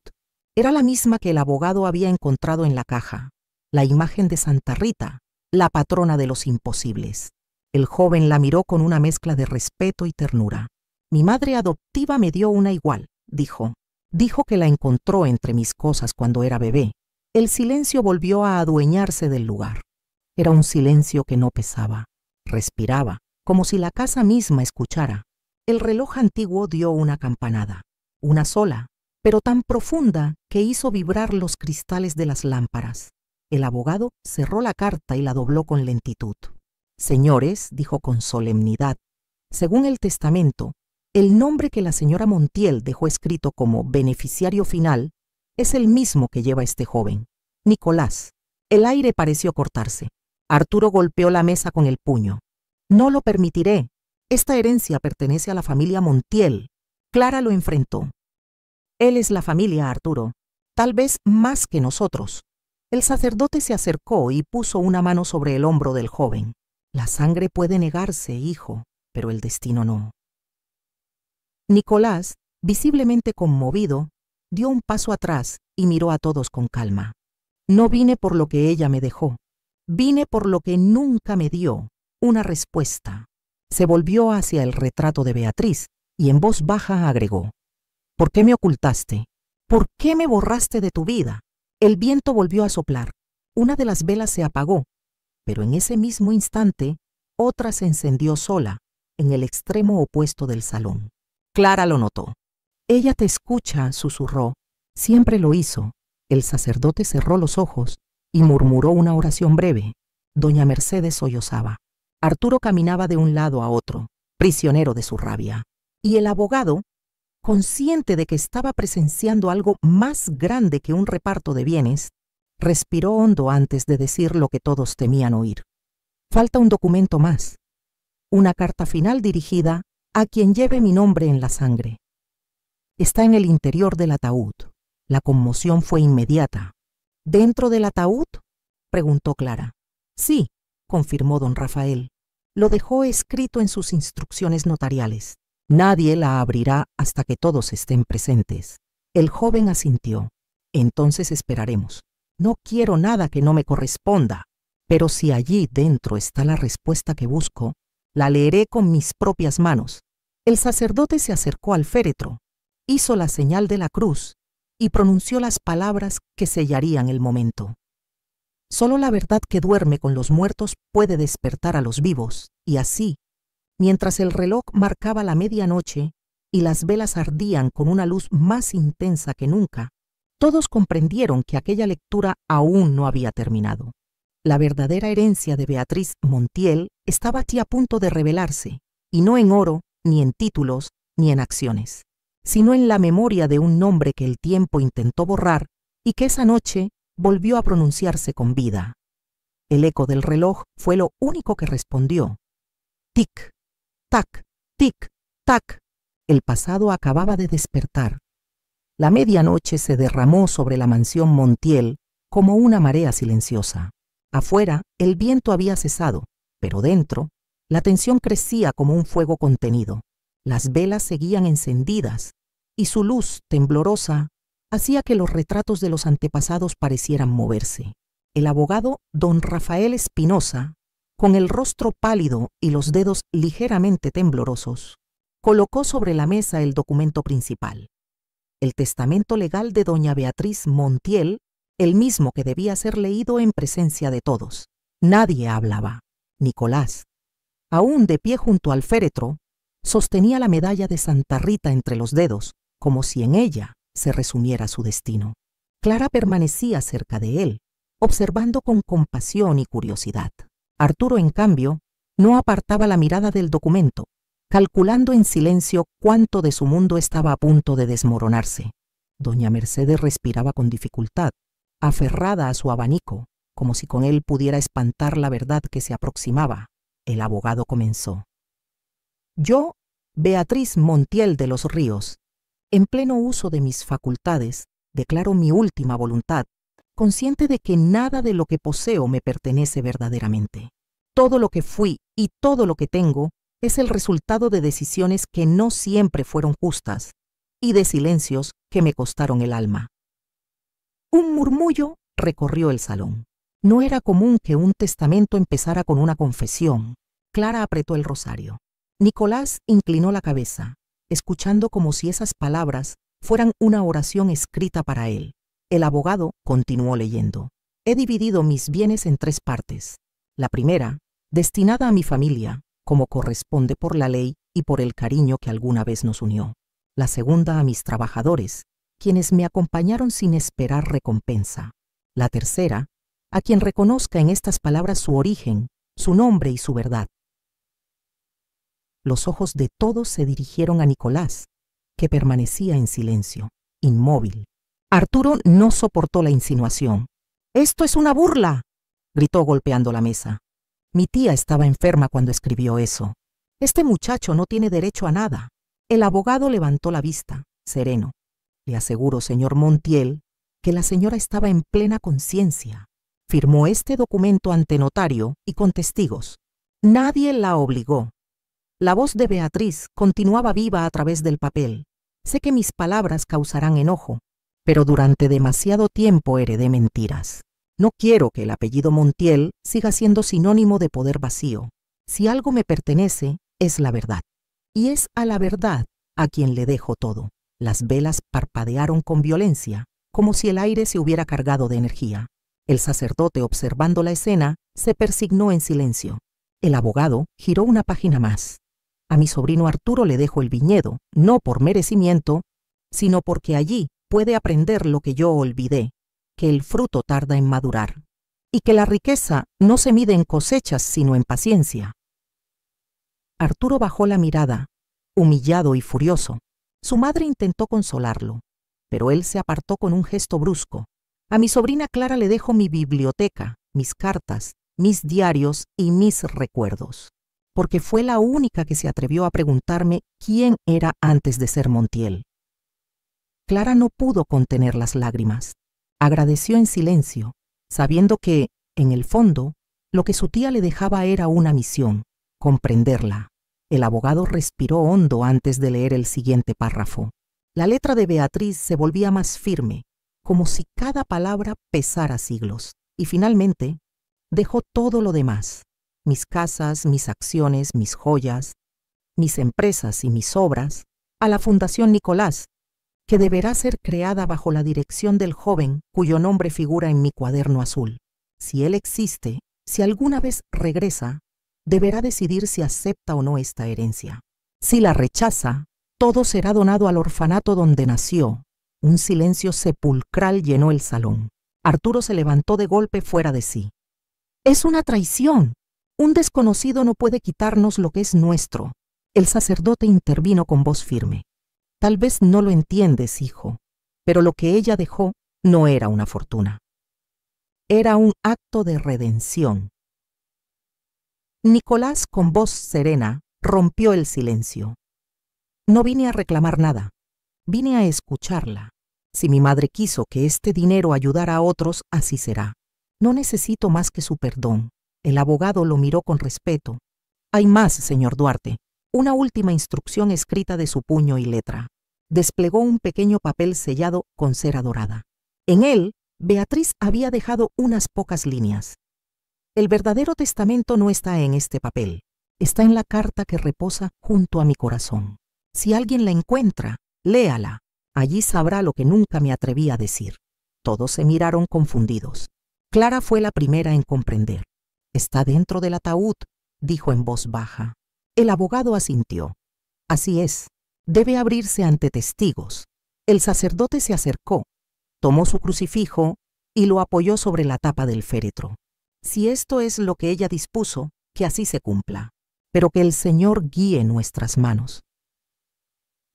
Era la misma que el abogado había encontrado en la caja, la imagen de Santa Rita, la patrona de los imposibles. El joven la miró con una mezcla de respeto y ternura. «Mi madre adoptiva me dio una igual», dijo. «Dijo que la encontró entre mis cosas cuando era bebé». El silencio volvió a adueñarse del lugar. Era un silencio que no pesaba. Respiraba, como si la casa misma escuchara. El reloj antiguo dio una campanada, una sola, pero tan profunda que hizo vibrar los cristales de las lámparas. El abogado cerró la carta y la dobló con lentitud. «Señores», dijo con solemnidad, «según el testamento, el nombre que la señora Montiel dejó escrito como beneficiario final es el mismo que lleva este joven, Nicolás». El aire pareció cortarse. Arturo golpeó la mesa con el puño. «No lo permitiré. Esta herencia pertenece a la familia Montiel». Clara lo enfrentó. «Él es la familia, Arturo. Tal vez más que nosotros». El sacerdote se acercó y puso una mano sobre el hombro del joven. «La sangre puede negarse, hijo, pero el destino no». Nicolás, visiblemente conmovido, dio un paso atrás y miró a todos con calma. «No vine por lo que ella me dejó. Vine por lo que nunca me dio, una respuesta». Se volvió hacia el retrato de Beatriz y en voz baja agregó: «¿Por qué me ocultaste? ¿Por qué me borraste de tu vida?». El viento volvió a soplar. Una de las velas se apagó, pero en ese mismo instante otra se encendió sola, en el extremo opuesto del salón. Clara lo notó. «Ella te escucha», susurró. Siempre lo hizo. El sacerdote cerró los ojos y murmuró una oración breve. Doña Mercedes sollozaba. Arturo caminaba de un lado a otro, prisionero de su rabia. Y el abogado, consciente de que estaba presenciando algo más grande que un reparto de bienes, respiró hondo antes de decir lo que todos temían oír. «Falta un documento más. Una carta final dirigida a quien lleve mi nombre en la sangre. Está en el interior del ataúd». La conmoción fue inmediata. «¿Dentro del ataúd?», preguntó Clara. «Sí», confirmó don Rafael. «Lo dejó escrito en sus instrucciones notariales. Nadie la abrirá hasta que todos estén presentes». El joven asintió. «Entonces esperaremos. No quiero nada que no me corresponda. Pero si allí dentro está la respuesta que busco, La leeré con mis propias manos. El sacerdote se acercó al féretro, hizo la señal de la cruz y pronunció las palabras que sellarían el momento. Solo la verdad que duerme con los muertos puede despertar a los vivos, y así, mientras el reloj marcaba la medianoche y las velas ardían con una luz más intensa que nunca, todos comprendieron que aquella lectura aún no había terminado. La verdadera herencia de Beatriz Montiel estaba aquí a punto de revelarse, y no en oro, ni en títulos, ni en acciones, sino en la memoria de un nombre que el tiempo intentó borrar y que esa noche volvió a pronunciarse con vida. El eco del reloj fue lo único que respondió. Tic, tac, tic, tac. El pasado acababa de despertar. La medianoche se derramó sobre la mansión Montiel como una marea silenciosa. Afuera, el viento había cesado, pero dentro, la tensión crecía como un fuego contenido. Las velas seguían encendidas, y su luz temblorosa hacía que los retratos de los antepasados parecieran moverse. El abogado don Rafael Espinosa, con el rostro pálido y los dedos ligeramente temblorosos, colocó sobre la mesa el documento principal. El testamento legal de doña Beatriz Montiel, el mismo que debía ser leído en presencia de todos. Nadie hablaba. Nicolás, aún de pie junto al féretro, sostenía la medalla de Santa Rita entre los dedos, como si en ella se resumiera su destino. Clara permanecía cerca de él, observando con compasión y curiosidad. Arturo, en cambio, no apartaba la mirada del documento, calculando en silencio cuánto de su mundo estaba a punto de desmoronarse. Doña Mercedes respiraba con dificultad, aferrada a su abanico, como si con él pudiera espantar la verdad que se aproximaba. El abogado comenzó. Yo, Beatriz Montiel de los Ríos, en pleno uso de mis facultades, declaro mi última voluntad, consciente de que nada de lo que poseo me pertenece verdaderamente. Todo lo que fui y todo lo que tengo es el resultado de decisiones que no siempre fueron justas y de silencios que me costaron el alma. Un murmullo recorrió el salón. No era común que un testamento empezara con una confesión. Clara apretó el rosario. Nicolás inclinó la cabeza, escuchando como si esas palabras fueran una oración escrita para él. El abogado continuó leyendo. He dividido mis bienes en 3 partes. La primera, destinada a mi familia, como corresponde por la ley y por el cariño que alguna vez nos unió. La segunda a mis trabajadores, quienes me acompañaron sin esperar recompensa. La tercera, a quien reconozca en estas palabras su origen, su nombre y su verdad. Los ojos de todos se dirigieron a Nicolás, que permanecía en silencio, inmóvil. Arturo no soportó la insinuación. «¡Esto es una burla!», gritó golpeando la mesa. «Mi tía estaba enferma cuando escribió eso. Este muchacho no tiene derecho a nada». El abogado levantó la vista, sereno. «Le aseguro, señor Montiel, que la señora estaba en plena conciencia. Firmó este documento ante notario y con testigos. Nadie la obligó. La voz de Beatriz continuaba viva a través del papel. Sé que mis palabras causarán enojo, pero durante demasiado tiempo heredé mentiras. No quiero que el apellido Montiel siga siendo sinónimo de poder vacío. Si algo me pertenece, es la verdad. Y es a la verdad a quien le dejo todo». Las velas parpadearon con violencia, como si el aire se hubiera cargado de energía. El sacerdote, observando la escena, se persignó en silencio. El abogado giró una página más. «A mi sobrino Arturo le dejo el viñedo, no por merecimiento, sino porque allí puede aprender lo que yo olvidé, que el fruto tarda en madurar, y que la riqueza no se mide en cosechas, sino en paciencia». Arturo bajó la mirada, humillado y furioso. Su madre intentó consolarlo, pero él se apartó con un gesto brusco. «A mi sobrina Clara le dejo mi biblioteca, mis cartas, mis diarios y mis recuerdos», porque fue la única que se atrevió a preguntarme quién era antes de ser Montiel. Clara no pudo contener las lágrimas. Agradeció en silencio, sabiendo que, en el fondo, lo que su tía le dejaba era una misión: comprenderla. El abogado respiró hondo antes de leer el siguiente párrafo. La letra de Beatriz se volvía más firme, como si cada palabra pesara siglos, y finalmente dejó todo lo demás: mis casas, mis acciones, mis joyas, mis empresas y mis obras, a la Fundación Nicolás, que deberá ser creada bajo la dirección del joven cuyo nombre figura en mi cuaderno azul. Si él existe, si alguna vez regresa, deberá decidir si acepta o no esta herencia. Si la rechaza, todo será donado al orfanato donde nació. Un silencio sepulcral llenó el salón. Arturo se levantó de golpe fuera de sí. «Es una traición. Un desconocido no puede quitarnos lo que es nuestro». El sacerdote intervino con voz firme. «Tal vez no lo entiendes, hijo, pero lo que ella dejó no era una fortuna. Era un acto de redención». Nicolás, con voz serena, rompió el silencio. «No vine a reclamar nada. Vine a escucharla. Si mi madre quiso que este dinero ayudara a otros, así será. No necesito más que su perdón». El abogado lo miró con respeto. «Hay más, señor Duarte. Una última instrucción escrita de su puño y letra». Desplegó un pequeño papel sellado con cera dorada. En él, Beatriz había dejado unas pocas líneas. «El verdadero testamento no está en este papel. Está en la carta que reposa junto a mi corazón. Si alguien la encuentra, léala. Allí sabrá lo que nunca me atreví a decir». Todos se miraron confundidos. Clara fue la primera en comprender. «Está dentro del ataúd», dijo en voz baja. El abogado asintió. «Así es. Debe abrirse ante testigos». El sacerdote se acercó, tomó su crucifijo y lo apoyó sobre la tapa del féretro. «Si esto es lo que ella dispuso, que así se cumpla, pero que el Señor guíe nuestras manos».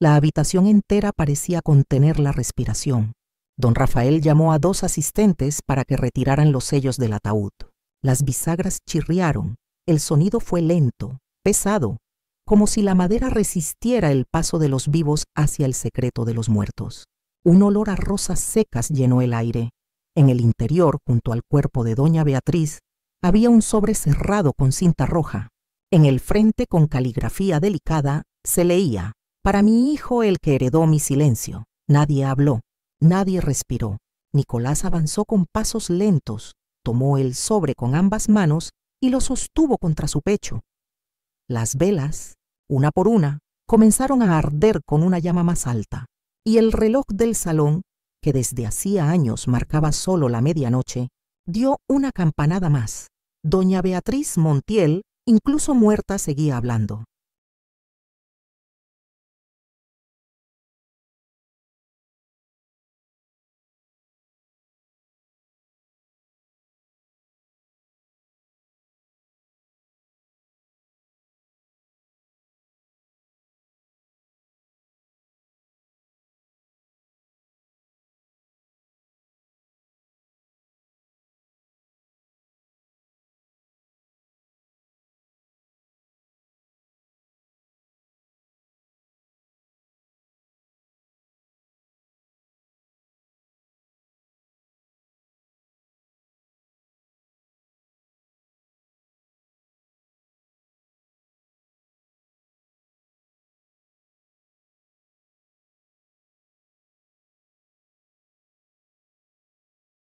La habitación entera parecía contener la respiración. Don Rafael llamó a 2 asistentes para que retiraran los sellos del ataúd. Las bisagras chirriaron. El sonido fue lento, pesado, como si la madera resistiera el paso de los vivos hacia el secreto de los muertos. Un olor a rosas secas llenó el aire. En el interior, junto al cuerpo de doña Beatriz, había un sobre cerrado con cinta roja. En el frente, con caligrafía delicada, se leía: «Para mi hijo, el que heredó mi silencio». Nadie habló, nadie respiró. Nicolás avanzó con pasos lentos, tomó el sobre con ambas manos y lo sostuvo contra su pecho. Las velas, una por una, comenzaron a arder con una llama más alta, y el reloj del salón, que desde hacía años marcaba solo la medianoche, dio una campanada más. Doña Beatriz Montiel, incluso muerta, seguía hablando.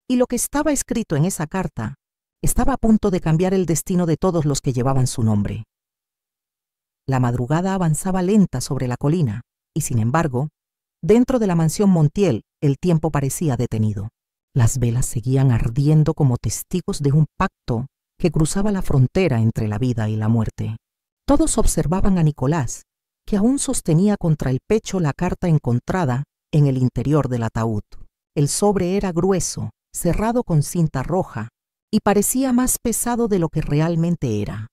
Y lo que estaba escrito en esa carta estaba a punto de cambiar el destino de todos los que llevaban su nombre. La madrugada avanzaba lenta sobre la colina, y sin embargo, dentro de la mansión Montiel, el tiempo parecía detenido. Las velas seguían ardiendo como testigos de un pacto que cruzaba la frontera entre la vida y la muerte. Todos observaban a Nicolás, que aún sostenía contra el pecho la carta encontrada en el interior del ataúd. El sobre era grueso, cerrado con cinta roja, y parecía más pesado de lo que realmente era,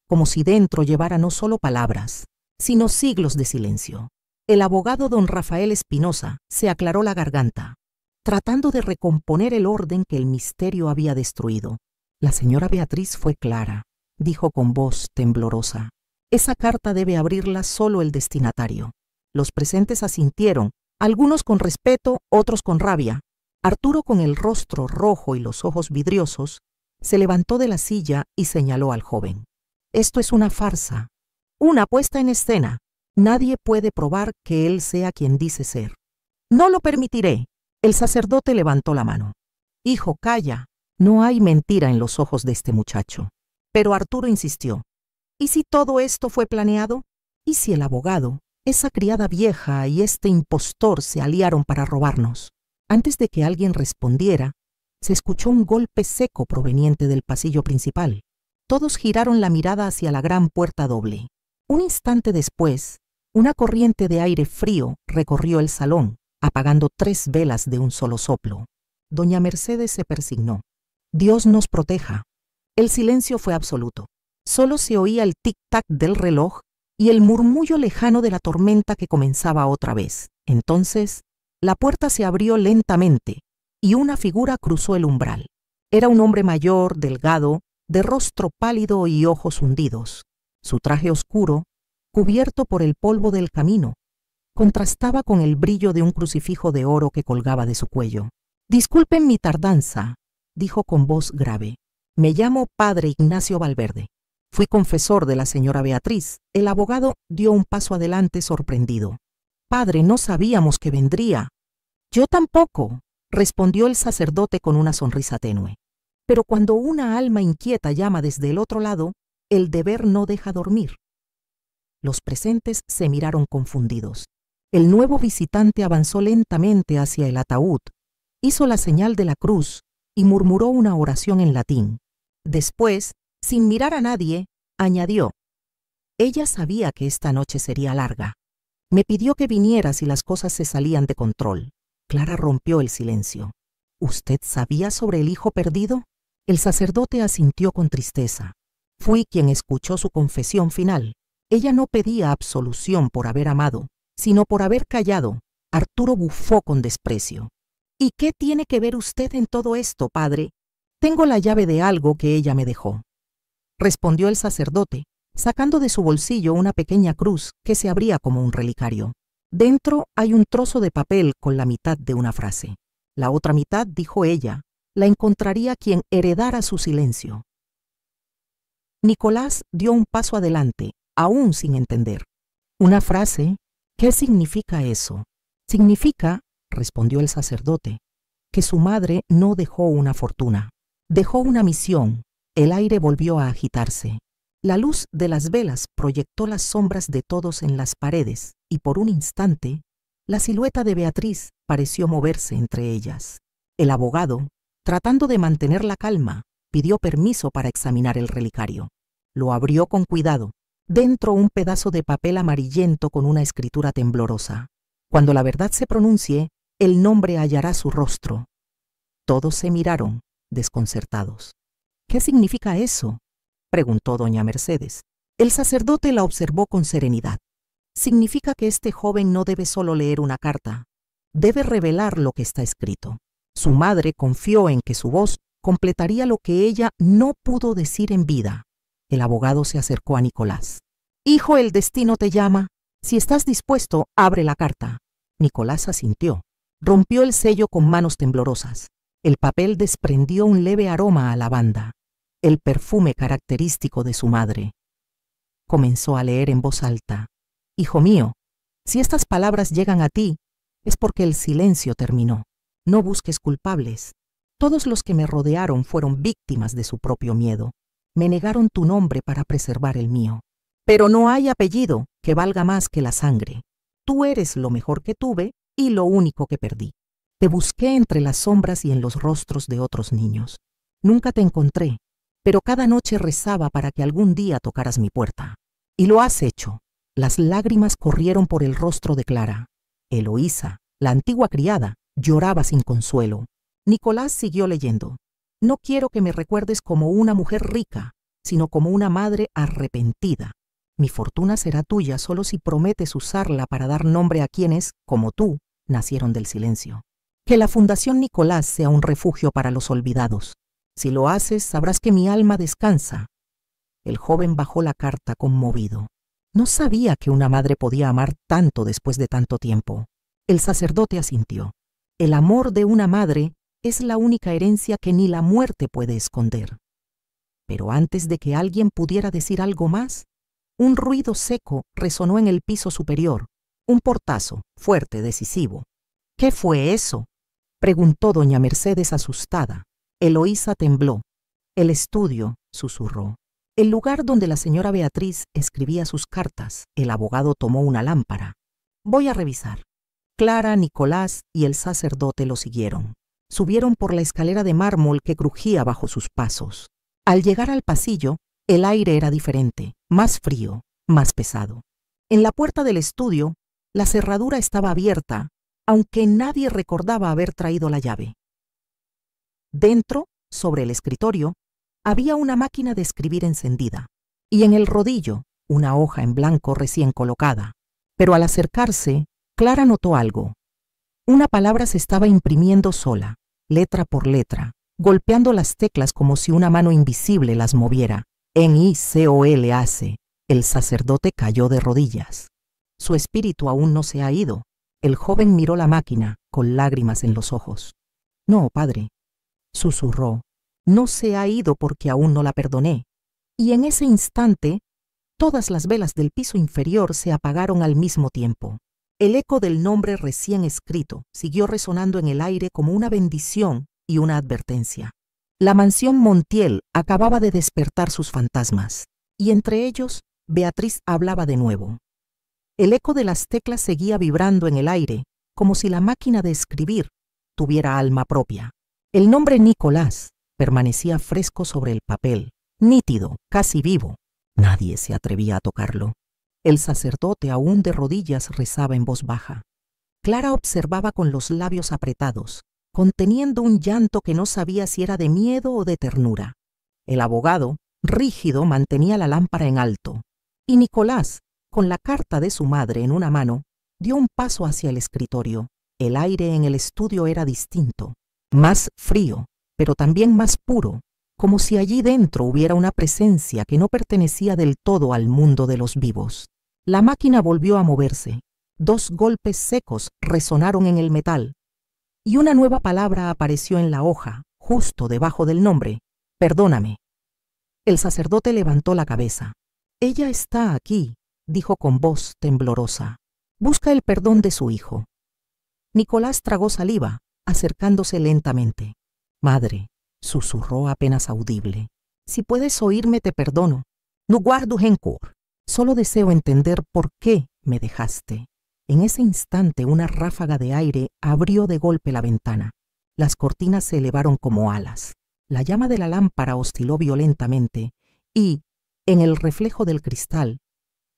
como si dentro llevara no solo palabras, sino siglos de silencio. El abogado don Rafael Espinosa se aclaró la garganta, tratando de recomponer el orden que el misterio había destruido. La señora Beatriz fue clara, dijo con voz temblorosa: «Esa carta debe abrirla solo el destinatario». Los presentes asintieron, algunos con respeto, otros con rabia. Arturo, con el rostro rojo y los ojos vidriosos, se levantó de la silla y señaló al joven. «Esto es una farsa, una puesta en escena. Nadie puede probar que él sea quien dice ser». «No lo permitiré». El sacerdote levantó la mano. «Hijo, calla. No hay mentira en los ojos de este muchacho». Pero Arturo insistió. ¿Y si todo esto fue planeado? ¿Y si el abogado, esa criada vieja y este impostor se aliaron para robarnos? Antes de que alguien respondiera, se escuchó un golpe seco proveniente del pasillo principal. Todos giraron la mirada hacia la gran puerta doble. Un instante después, una corriente de aire frío recorrió el salón, apagando 3 velas de un solo soplo. Doña Mercedes se persignó. Dios nos proteja. El silencio fue absoluto. Solo se oía el tic-tac del reloj y el murmullo lejano de la tormenta que comenzaba otra vez. Entonces, la puerta se abrió lentamente y una figura cruzó el umbral. Era un hombre mayor, delgado, de rostro pálido y ojos hundidos. Su traje oscuro, cubierto por el polvo del camino, contrastaba con el brillo de un crucifijo de oro que colgaba de su cuello. «Disculpen mi tardanza», dijo con voz grave. «Me llamo Padre Ignacio Valverde. Fui confesor de la señora Beatriz». El abogado dio un paso adelante sorprendido. «Padre, no sabíamos que vendría». «Yo tampoco», respondió el sacerdote con una sonrisa tenue. «Pero cuando una alma inquieta llama desde el otro lado, el deber no deja dormir». Los presentes se miraron confundidos. El nuevo visitante avanzó lentamente hacia el ataúd, hizo la señal de la cruz y murmuró una oración en latín. Después, sin mirar a nadie, añadió: «Ella sabía que esta noche sería larga. Me pidió que viniera si las cosas se salían de control». Clara rompió el silencio. «¿Usted sabía sobre el hijo perdido?». El sacerdote asintió con tristeza. «Fui quien escuchó su confesión final. Ella no pedía absolución por haber amado, sino por haber callado». Arturo bufó con desprecio. «¿Y qué tiene que ver usted en todo esto, padre?». «Tengo la llave de algo que ella me dejó», respondió el sacerdote, sacando de su bolsillo una pequeña cruz que se abría como un relicario. Dentro hay un trozo de papel con la mitad de una frase. La otra mitad, dijo ella, la encontraría quien heredara su silencio. Nicolás dio un paso adelante, aún sin entender. «¿Una frase? ¿Qué significa eso?». «Significa», respondió el sacerdote, «que su madre no dejó una fortuna. Dejó una misión». El aire volvió a agitarse. La luz de las velas proyectó las sombras de todos en las paredes y por un instante la silueta de Beatriz pareció moverse entre ellas. El abogado, tratando de mantener la calma, pidió permiso para examinar el relicario. Lo abrió con cuidado. Dentro un pedazo de papel amarillento con una escritura temblorosa. «Cuando la verdad se pronuncie, el nombre hallará su rostro». Todos se miraron, desconcertados. «¿Qué significa eso?», preguntó doña Mercedes. El sacerdote la observó con serenidad. «Significa que este joven no debe solo leer una carta, debe revelar lo que está escrito. Su madre confió en que su voz completaría lo que ella no pudo decir en vida». El abogado se acercó a Nicolás. «Hijo, el destino te llama. Si estás dispuesto, abre la carta». Nicolás asintió. Rompió el sello con manos temblorosas. El papel desprendió un leve aroma a lavanda, el perfume característico de su madre. Comenzó a leer en voz alta: «Hijo mío, si estas palabras llegan a ti, es porque el silencio terminó. No busques culpables. Todos los que me rodearon fueron víctimas de su propio miedo. Me negaron tu nombre para preservar el mío. Pero no hay apellido que valga más que la sangre. Tú eres lo mejor que tuve y lo único que perdí. Te busqué entre las sombras y en los rostros de otros niños. Nunca te encontré, pero cada noche rezaba para que algún día tocaras mi puerta. Y lo has hecho». Las lágrimas corrieron por el rostro de Clara. Eloísa, la antigua criada, lloraba sin consuelo. Nicolás siguió leyendo. «No quiero que me recuerdes como una mujer rica, sino como una madre arrepentida. Mi fortuna será tuya solo si prometes usarla para dar nombre a quienes, como tú, nacieron del silencio. Que la Fundación Nicolás sea un refugio para los olvidados. Si lo haces, sabrás que mi alma descansa». El joven bajó la carta conmovido. No sabía que una madre podía amar tanto después de tanto tiempo. El sacerdote asintió. El amor de una madre es la única herencia que ni la muerte puede esconder. Pero antes de que alguien pudiera decir algo más, un ruido seco resonó en el piso superior, un portazo, fuerte, decisivo. «¿Qué fue eso?», preguntó doña Mercedes asustada. Eloísa tembló. «El estudio», susurró. El lugar donde la señora Beatriz escribía sus cartas, el abogado tomó una lámpara. Voy a revisar. Clara, Nicolás y el sacerdote lo siguieron. Subieron por la escalera de mármol que crujía bajo sus pasos. Al llegar al pasillo, el aire era diferente, más frío, más pesado. En la puerta del estudio, la cerradura estaba abierta, aunque nadie recordaba haber traído la llave. Dentro, sobre el escritorio, había una máquina de escribir encendida, y en el rodillo, una hoja en blanco recién colocada. Pero al acercarse, Clara notó algo. Una palabra se estaba imprimiendo sola, letra por letra, golpeando las teclas como si una mano invisible las moviera. N-I-C-O-L-A-C. El sacerdote cayó de rodillas. Su espíritu aún no se ha ido. El joven miró la máquina, con lágrimas en los ojos. No, padre, susurró. No se ha ido porque aún no la perdoné. Y en ese instante, todas las velas del piso inferior se apagaron al mismo tiempo. El eco del nombre recién escrito siguió resonando en el aire como una bendición y una advertencia. La mansión Montiel acababa de despertar sus fantasmas, y entre ellos, Beatriz hablaba de nuevo. El eco de las teclas seguía vibrando en el aire, como si la máquina de escribir tuviera alma propia. El nombre Nicolás permanecía fresco sobre el papel, nítido, casi vivo. Nadie se atrevía a tocarlo. El sacerdote, aún de rodillas, rezaba en voz baja. Clara observaba con los labios apretados, conteniendo un llanto que no sabía si era de miedo o de ternura. El abogado, rígido, mantenía la lámpara en alto, y Nicolás, con la carta de su madre en una mano, dio un paso hacia el escritorio. El aire en el estudio era distinto, más frío, pero también más puro, como si allí dentro hubiera una presencia que no pertenecía del todo al mundo de los vivos. La máquina volvió a moverse. 2 golpes secos resonaron en el metal, y una nueva palabra apareció en la hoja, justo debajo del nombre. Perdóname. El sacerdote levantó la cabeza. Ella está aquí, dijo con voz temblorosa. Busca el perdón de su hijo. Nicolás tragó saliva, acercándose lentamente. Madre, susurró apenas audible. Si puedes oírme te perdono. No guardo rencor. Solo deseo entender por qué me dejaste. En ese instante una ráfaga de aire abrió de golpe la ventana. Las cortinas se elevaron como alas. La llama de la lámpara osciló violentamente y, en el reflejo del cristal,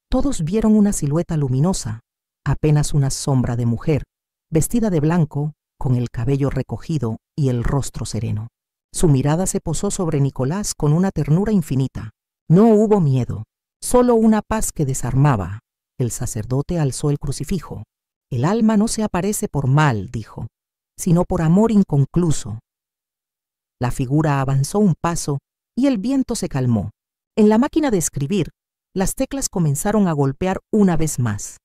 todos vieron una silueta luminosa, apenas una sombra de mujer, vestida de blanco, con el cabello recogido y el rostro sereno. Su mirada se posó sobre Nicolás con una ternura infinita. No hubo miedo, solo una paz que desarmaba. El sacerdote alzó el crucifijo. El alma no se aparece por mal, dijo, sino por amor inconcluso. La figura avanzó un paso y el viento se calmó. En la máquina de escribir, las teclas comenzaron a golpear una vez más.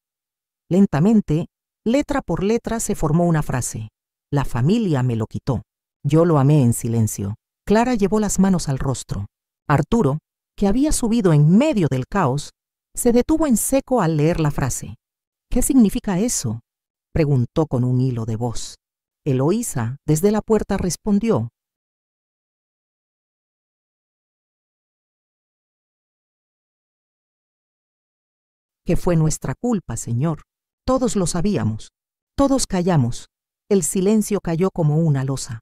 Lentamente, letra por letra se formó una frase. La familia me lo quitó. Yo lo amé en silencio. Clara llevó las manos al rostro. Arturo, que había subido en medio del caos, se detuvo en seco al leer la frase. ¿Qué significa eso?, preguntó con un hilo de voz. Eloísa, desde la puerta, respondió. Que fue nuestra culpa, señor. Todos lo sabíamos. Todos callamos. El silencio cayó como una losa.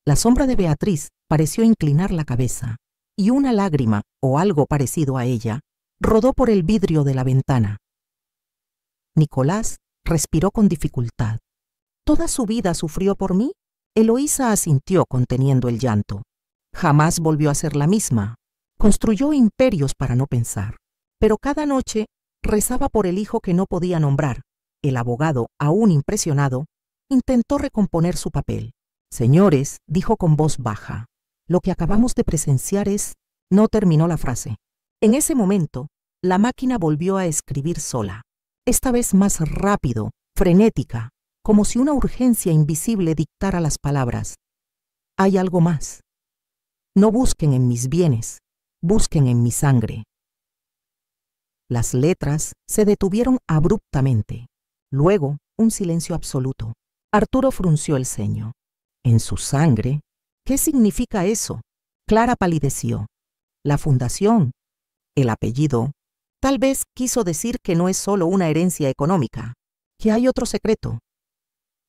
La sombra de Beatriz pareció inclinar la cabeza, y una lágrima, o algo parecido a ella, rodó por el vidrio de la ventana. Nicolás respiró con dificultad. ¿Toda su vida sufrió por mí? Eloísa asintió conteniendo el llanto. Jamás volvió a ser la misma. Construyó imperios para no pensar. Pero cada noche rezaba por el hijo que no podía nombrar. El abogado, aún impresionado, intentó recomponer su papel. Señores, dijo con voz baja, lo que acabamos de presenciar es... No terminó la frase. En ese momento, la máquina volvió a escribir sola, esta vez más rápido, frenética, como si una urgencia invisible dictara las palabras. Hay algo más. No busquen en mis bienes, busquen en mi sangre. Las letras se detuvieron abruptamente. Luego, un silencio absoluto. Arturo frunció el ceño. ¿En su sangre? ¿Qué significa eso? Clara palideció. La fundación, el apellido, tal vez quiso decir que no es solo una herencia económica, que hay otro secreto.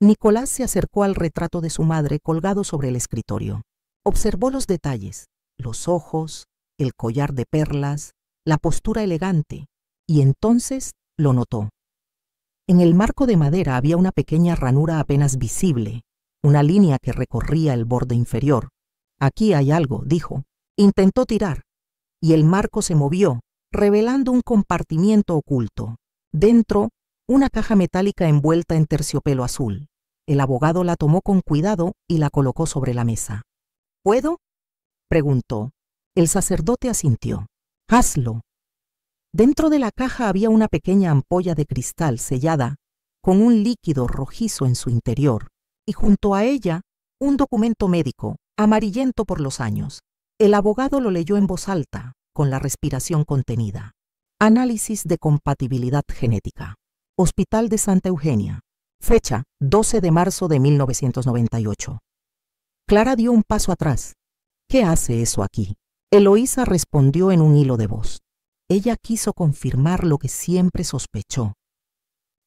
Nicolás se acercó al retrato de su madre colgado sobre el escritorio. Observó los detalles, los ojos, el collar de perlas, la postura elegante, y entonces lo notó. En el marco de madera había una pequeña ranura apenas visible, una línea que recorría el borde inferior. Aquí hay algo, dijo. Intentó tirar, y el marco se movió, revelando un compartimiento oculto. Dentro, una caja metálica envuelta en terciopelo azul. El abogado la tomó con cuidado y la colocó sobre la mesa. ¿Puedo?, preguntó. El sacerdote asintió. Hazlo. Dentro de la caja había una pequeña ampolla de cristal sellada, con un líquido rojizo en su interior, y junto a ella, un documento médico, amarillento por los años. El abogado lo leyó en voz alta, con la respiración contenida. Análisis de compatibilidad genética. Hospital de Santa Eugenia. Fecha: 12 de marzo de 1998. Clara dio un paso atrás. ¿Qué hace eso aquí? Eloísa respondió en un hilo de voz. Ella quiso confirmar lo que siempre sospechó.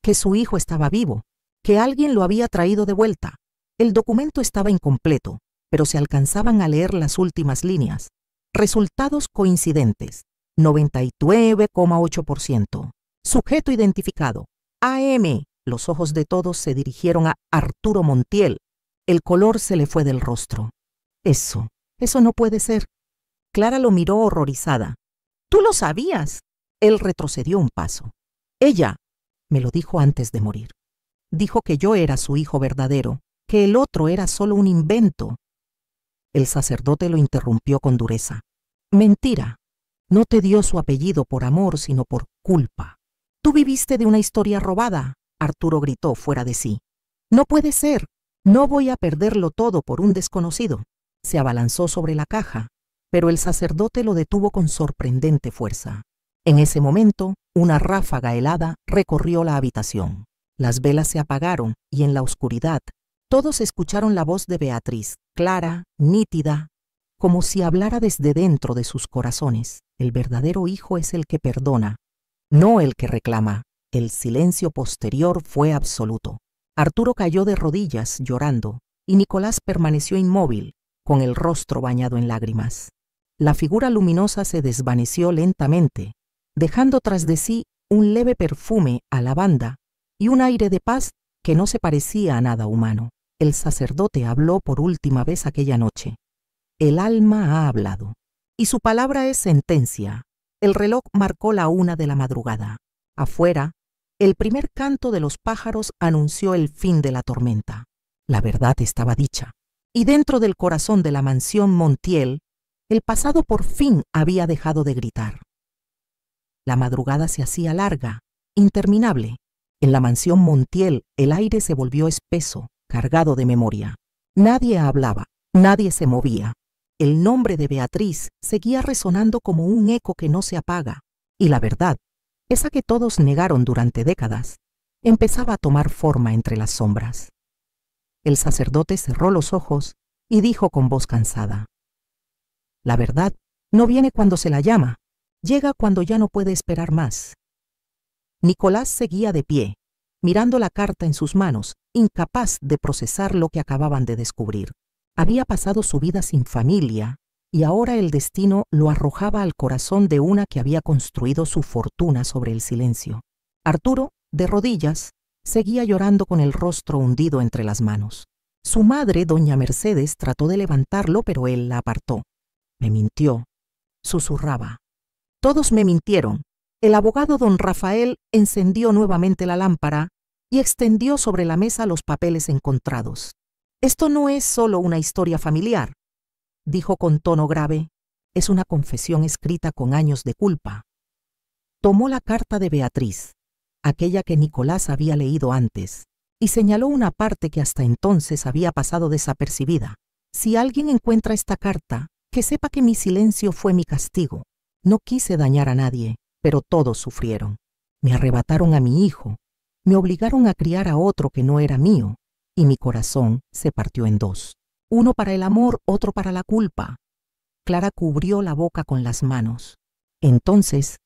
Que su hijo estaba vivo, que alguien lo había traído de vuelta. El documento estaba incompleto, pero se alcanzaban a leer las últimas líneas. Resultados coincidentes, 99,8%. Sujeto identificado, AM. Los ojos de todos se dirigieron a Arturo Montiel. El color se le fue del rostro. Eso no puede ser. Clara lo miró horrorizada. ¿Tú lo sabías? Él retrocedió un paso. Ella me lo dijo antes de morir. Dijo que yo era su hijo verdadero, que el otro era solo un invento. El sacerdote lo interrumpió con dureza. Mentira. No te dio su apellido por amor, sino por culpa. Tú viviste de una historia robada. Arturo gritó fuera de sí. No puede ser. No voy a perderlo todo por un desconocido. Se abalanzó sobre la caja, pero el sacerdote lo detuvo con sorprendente fuerza. En ese momento, una ráfaga helada recorrió la habitación. Las velas se apagaron y en la oscuridad, todos escucharon la voz de Beatriz, clara, nítida, como si hablara desde dentro de sus corazones. El verdadero hijo es el que perdona, no el que reclama. El silencio posterior fue absoluto. Arturo cayó de rodillas, llorando, y Nicolás permaneció inmóvil, con el rostro bañado en lágrimas. La figura luminosa se desvaneció lentamente, dejando tras de sí un leve perfume a lavanda y un aire de paz que no se parecía a nada humano. El sacerdote habló por última vez aquella noche. El alma ha hablado, y su palabra es sentencia. El reloj marcó la 1 de la madrugada. Afuera, el primer canto de los pájaros anunció el fin de la tormenta. La verdad estaba dicha. Y dentro del corazón de la mansión Montiel, el pasado por fin había dejado de gritar. La madrugada se hacía larga, interminable. En la mansión Montiel el aire se volvió espeso, cargado de memoria. Nadie hablaba, nadie se movía. El nombre de Beatriz seguía resonando como un eco que no se apaga. Y la verdad, esa que todos negaron durante décadas, empezaba a tomar forma entre las sombras. El sacerdote cerró los ojos y dijo con voz cansada: La verdad no viene cuando se la llama, llega cuando ya no puede esperar más. Nicolás seguía de pie, mirando la carta en sus manos, incapaz de procesar lo que acababan de descubrir. Había pasado su vida sin familia, y ahora el destino lo arrojaba al corazón de una que había construido su fortuna sobre el silencio. Arturo, de rodillas, seguía llorando con el rostro hundido entre las manos. Su madre, doña Mercedes, trató de levantarlo, pero él la apartó. Me mintió, susurraba. Todos me mintieron. El abogado don Rafael encendió nuevamente la lámpara y extendió sobre la mesa los papeles encontrados. Esto no es solo una historia familiar, dijo con tono grave. Es una confesión escrita con años de culpa. Tomó la carta de Beatriz, aquella que Nicolás había leído antes, y señaló una parte que hasta entonces había pasado desapercibida. Si alguien encuentra esta carta, que sepa que mi silencio fue mi castigo. No quise dañar a nadie, pero todos sufrieron. Me arrebataron a mi hijo, me obligaron a criar a otro que no era mío, y mi corazón se partió en dos. Uno para el amor, otro para la culpa. Clara cubrió la boca con las manos. Entonces,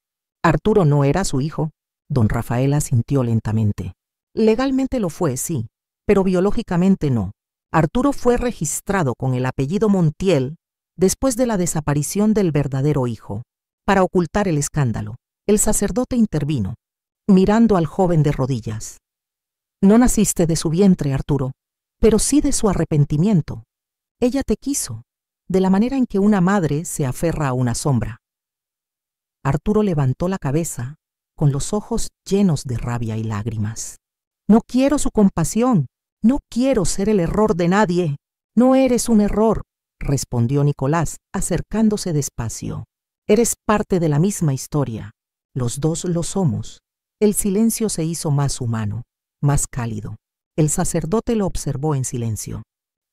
¿Arturo no era su hijo? Don Rafael asintió lentamente. Legalmente lo fue, sí, pero biológicamente no. Arturo fue registrado con el apellido Montiel después de la desaparición del verdadero hijo. Para ocultar el escándalo, el sacerdote intervino, mirando al joven de rodillas. No naciste de su vientre, Arturo, pero sí de su arrepentimiento. Ella te quiso, de la manera en que una madre se aferra a una sombra. Arturo levantó la cabeza, con los ojos llenos de rabia y lágrimas. No quiero su compasión, no quiero ser el error de nadie. No eres un error, respondió Nicolás, acercándose despacio. Eres parte de la misma historia. Los dos lo somos. El silencio se hizo más humano, más cálido. El sacerdote lo observó en silencio.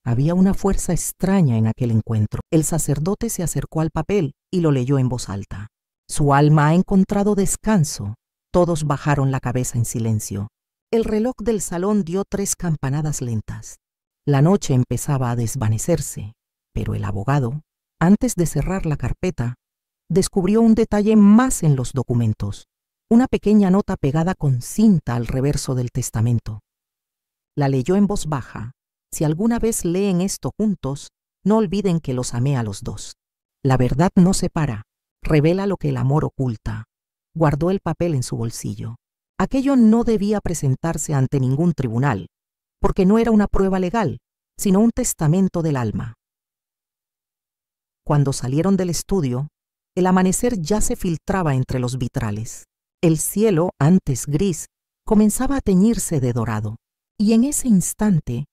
Había una fuerza extraña en aquel encuentro. El sacerdote se acercó al papel y lo leyó en voz alta. Su alma ha encontrado descanso. Todos bajaron la cabeza en silencio. El reloj del salón dio 3 campanadas lentas. La noche empezaba a desvanecerse, pero el abogado, antes de cerrar la carpeta, descubrió un detalle más en los documentos, una pequeña nota pegada con cinta al reverso del testamento. La leyó en voz baja. Si alguna vez leen esto juntos, no olviden que los amé a los dos. La verdad no separa, revela lo que el amor oculta. Guardó el papel en su bolsillo. Aquello no debía presentarse ante ningún tribunal, porque no era una prueba legal, sino un testamento del alma. Cuando salieron del estudio, el amanecer ya se filtraba entre los vitrales. El cielo, antes gris, comenzaba a teñirse de dorado, y en ese instante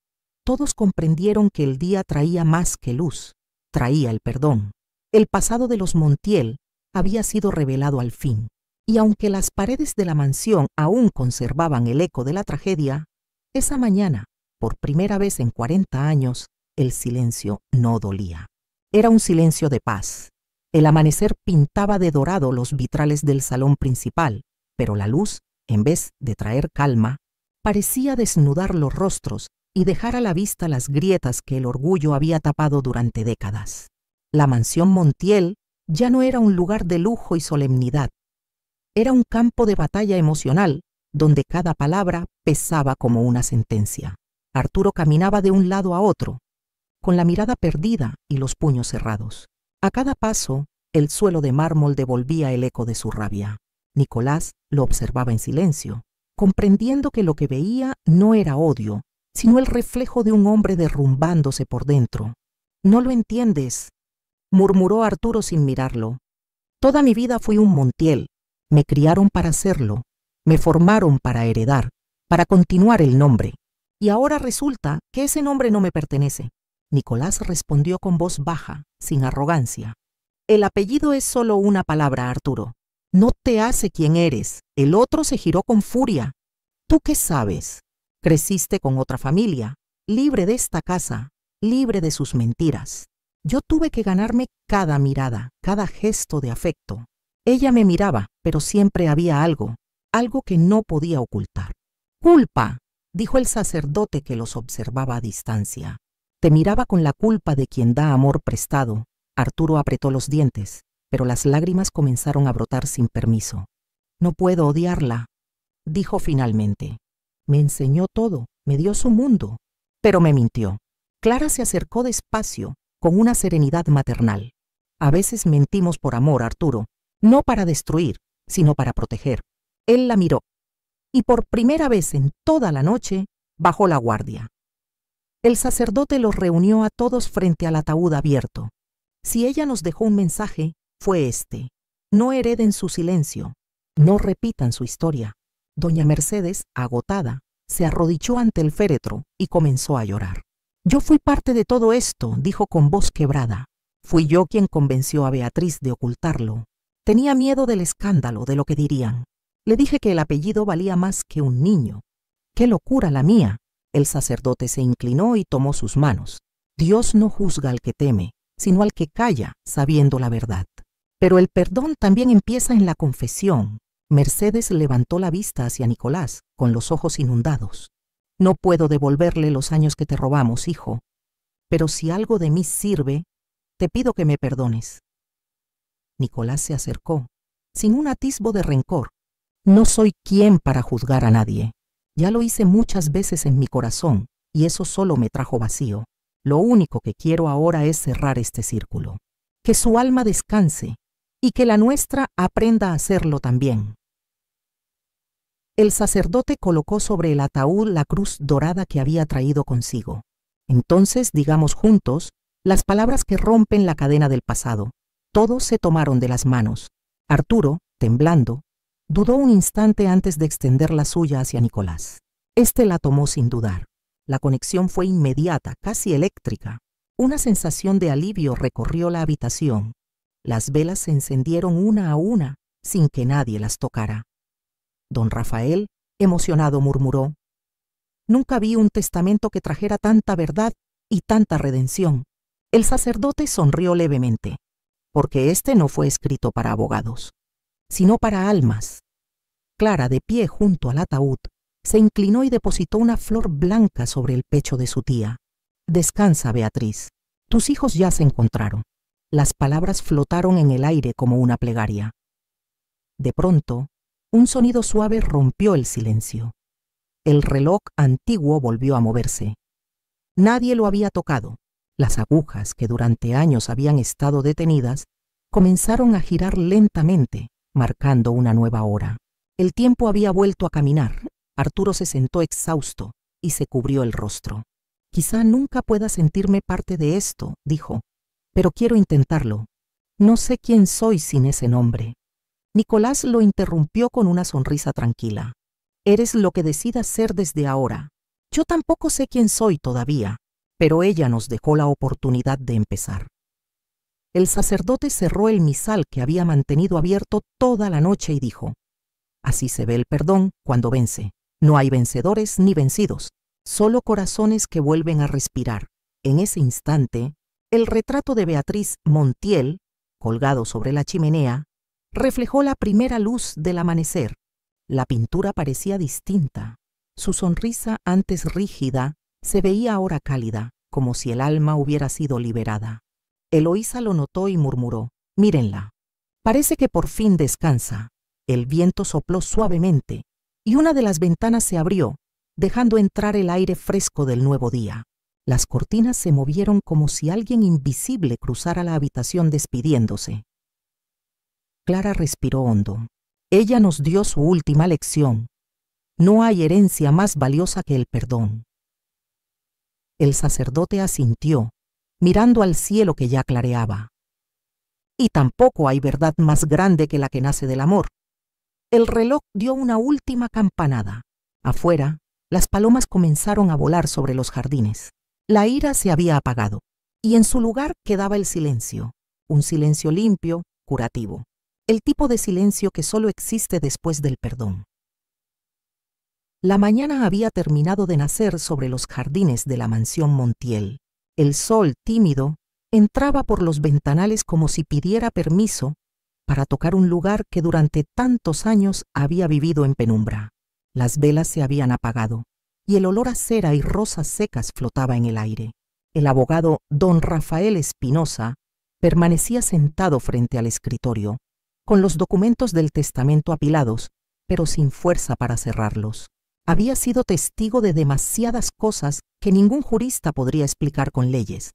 todos comprendieron que el día traía más que luz, traía el perdón. El pasado de los Montiel había sido revelado al fin, y aunque las paredes de la mansión aún conservaban el eco de la tragedia, esa mañana, por primera vez en 40 años, el silencio no dolía. Era un silencio de paz. El amanecer pintaba de dorado los vitrales del salón principal, pero la luz, en vez de traer calma, parecía desnudar los rostros y dejar a la vista las grietas que el orgullo había tapado durante décadas. La mansión Montiel ya no era un lugar de lujo y solemnidad. Era un campo de batalla emocional, donde cada palabra pesaba como una sentencia. Arturo caminaba de un lado a otro, con la mirada perdida y los puños cerrados. A cada paso, el suelo de mármol devolvía el eco de su rabia. Nicolás lo observaba en silencio, comprendiendo que lo que veía no era odio, sino el reflejo de un hombre derrumbándose por dentro. «No lo entiendes», murmuró Arturo sin mirarlo. «Toda mi vida fui un Montiel. Me criaron para serlo, me formaron para heredar, para continuar el nombre. Y ahora resulta que ese nombre no me pertenece». Nicolás respondió con voz baja, sin arrogancia. «El apellido es solo una palabra, Arturo. No te hace quien eres». El otro se giró con furia. «¿Tú qué sabes? Creciste con otra familia, libre de esta casa, libre de sus mentiras. Yo tuve que ganarme cada mirada, cada gesto de afecto. Ella me miraba, pero siempre había algo que no podía ocultar». «Culpa», dijo el sacerdote que los observaba a distancia. «Te miraba con la culpa de quien da amor prestado». Arturo apretó los dientes, pero las lágrimas comenzaron a brotar sin permiso. «No puedo odiarla», dijo finalmente. «Me enseñó todo, me dio su mundo». Pero me mintió. Clara se acercó despacio, con una serenidad maternal. «A veces mentimos por amor, Arturo, no para destruir, sino para proteger». Él la miró, y por primera vez en toda la noche bajó la guardia. El sacerdote los reunió a todos frente al ataúd abierto. Si ella nos dejó un mensaje, fue este: no hereden su silencio, no repitan su historia. Doña Mercedes, agotada, se arrodilló ante el féretro y comenzó a llorar. «Yo fui parte de todo esto», dijo con voz quebrada. «Fui yo quien convenció a Beatriz de ocultarlo. Tenía miedo del escándalo, de lo que dirían. Le dije que el apellido valía más que un niño. ¡Qué locura la mía!». El sacerdote se inclinó y tomó sus manos. «Dios no juzga al que teme, sino al que calla, sabiendo la verdad. Pero el perdón también empieza en la confesión». Mercedes levantó la vista hacia Nicolás, con los ojos inundados. «No puedo devolverle los años que te robamos, hijo, pero si algo de mí sirve, te pido que me perdones». Nicolás se acercó, sin un atisbo de rencor. No soy quien para juzgar a nadie. Ya lo hice muchas veces en mi corazón, y eso solo me trajo vacío. Lo único que quiero ahora es cerrar este círculo. Que su alma descanse, y que la nuestra aprenda a hacerlo también. El sacerdote colocó sobre el ataúd la cruz dorada que había traído consigo. Entonces, digamos juntos, las palabras que rompen la cadena del pasado. Todos se tomaron de las manos. Arturo, temblando, dudó un instante antes de extender la suya hacia Nicolás. Este la tomó sin dudar. La conexión fue inmediata, casi eléctrica. Una sensación de alivio recorrió la habitación. Las velas se encendieron una a una, sin que nadie las tocara. Don Rafael, emocionado, murmuró: «Nunca vi un testamento que trajera tanta verdad y tanta redención». El sacerdote sonrió levemente, porque este no fue escrito para abogados, sino para almas. Clara, de pie junto al ataúd, se inclinó y depositó una flor blanca sobre el pecho de su tía. «Descansa, Beatriz. Tus hijos ya se encontraron». Las palabras flotaron en el aire como una plegaria. De pronto, un sonido suave rompió el silencio. El reloj antiguo volvió a moverse. Nadie lo había tocado. Las agujas, que durante años habían estado detenidas, comenzaron a girar lentamente, marcando una nueva hora. El tiempo había vuelto a caminar. Arturo se sentó exhausto y se cubrió el rostro. «Quizá nunca pueda sentirme parte de esto», dijo, «pero quiero intentarlo. No sé quién soy sin ese nombre». Nicolás lo interrumpió con una sonrisa tranquila. «Eres lo que decidas ser desde ahora. Yo tampoco sé quién soy todavía, pero ella nos dejó la oportunidad de empezar». El sacerdote cerró el misal que había mantenido abierto toda la noche y dijo: «Así se ve el perdón cuando vence. No hay vencedores ni vencidos, solo corazones que vuelven a respirar». En ese instante, el retrato de Beatriz Montiel, colgado sobre la chimenea, reflejó la primera luz del amanecer. La pintura parecía distinta. Su sonrisa, antes rígida, se veía ahora cálida, como si el alma hubiera sido liberada. Eloísa lo notó y murmuró: «Mírenla. Parece que por fin descansa». El viento sopló suavemente y una de las ventanas se abrió, dejando entrar el aire fresco del nuevo día. Las cortinas se movieron como si alguien invisible cruzara la habitación despidiéndose. Clara respiró hondo. Ella nos dio su última lección. No hay herencia más valiosa que el perdón. El sacerdote asintió, mirando al cielo que ya clareaba. Y tampoco hay verdad más grande que la que nace del amor. El reloj dio una última campanada. Afuera, las palomas comenzaron a volar sobre los jardines. La ira se había apagado, y en su lugar quedaba el silencio, un silencio limpio, curativo, el tipo de silencio que solo existe después del perdón. La mañana había terminado de nacer sobre los jardines de la mansión Montiel. El sol, tímido, entraba por los ventanales como si pidiera permiso para tocar un lugar que durante tantos años había vivido en penumbra. Las velas se habían apagado y el olor a cera y rosas secas flotaba en el aire. El abogado don Rafael Espinosa permanecía sentado frente al escritorio, con los documentos del testamento apilados, pero sin fuerza para cerrarlos. Había sido testigo de demasiadas cosas que ningún jurista podría explicar con leyes.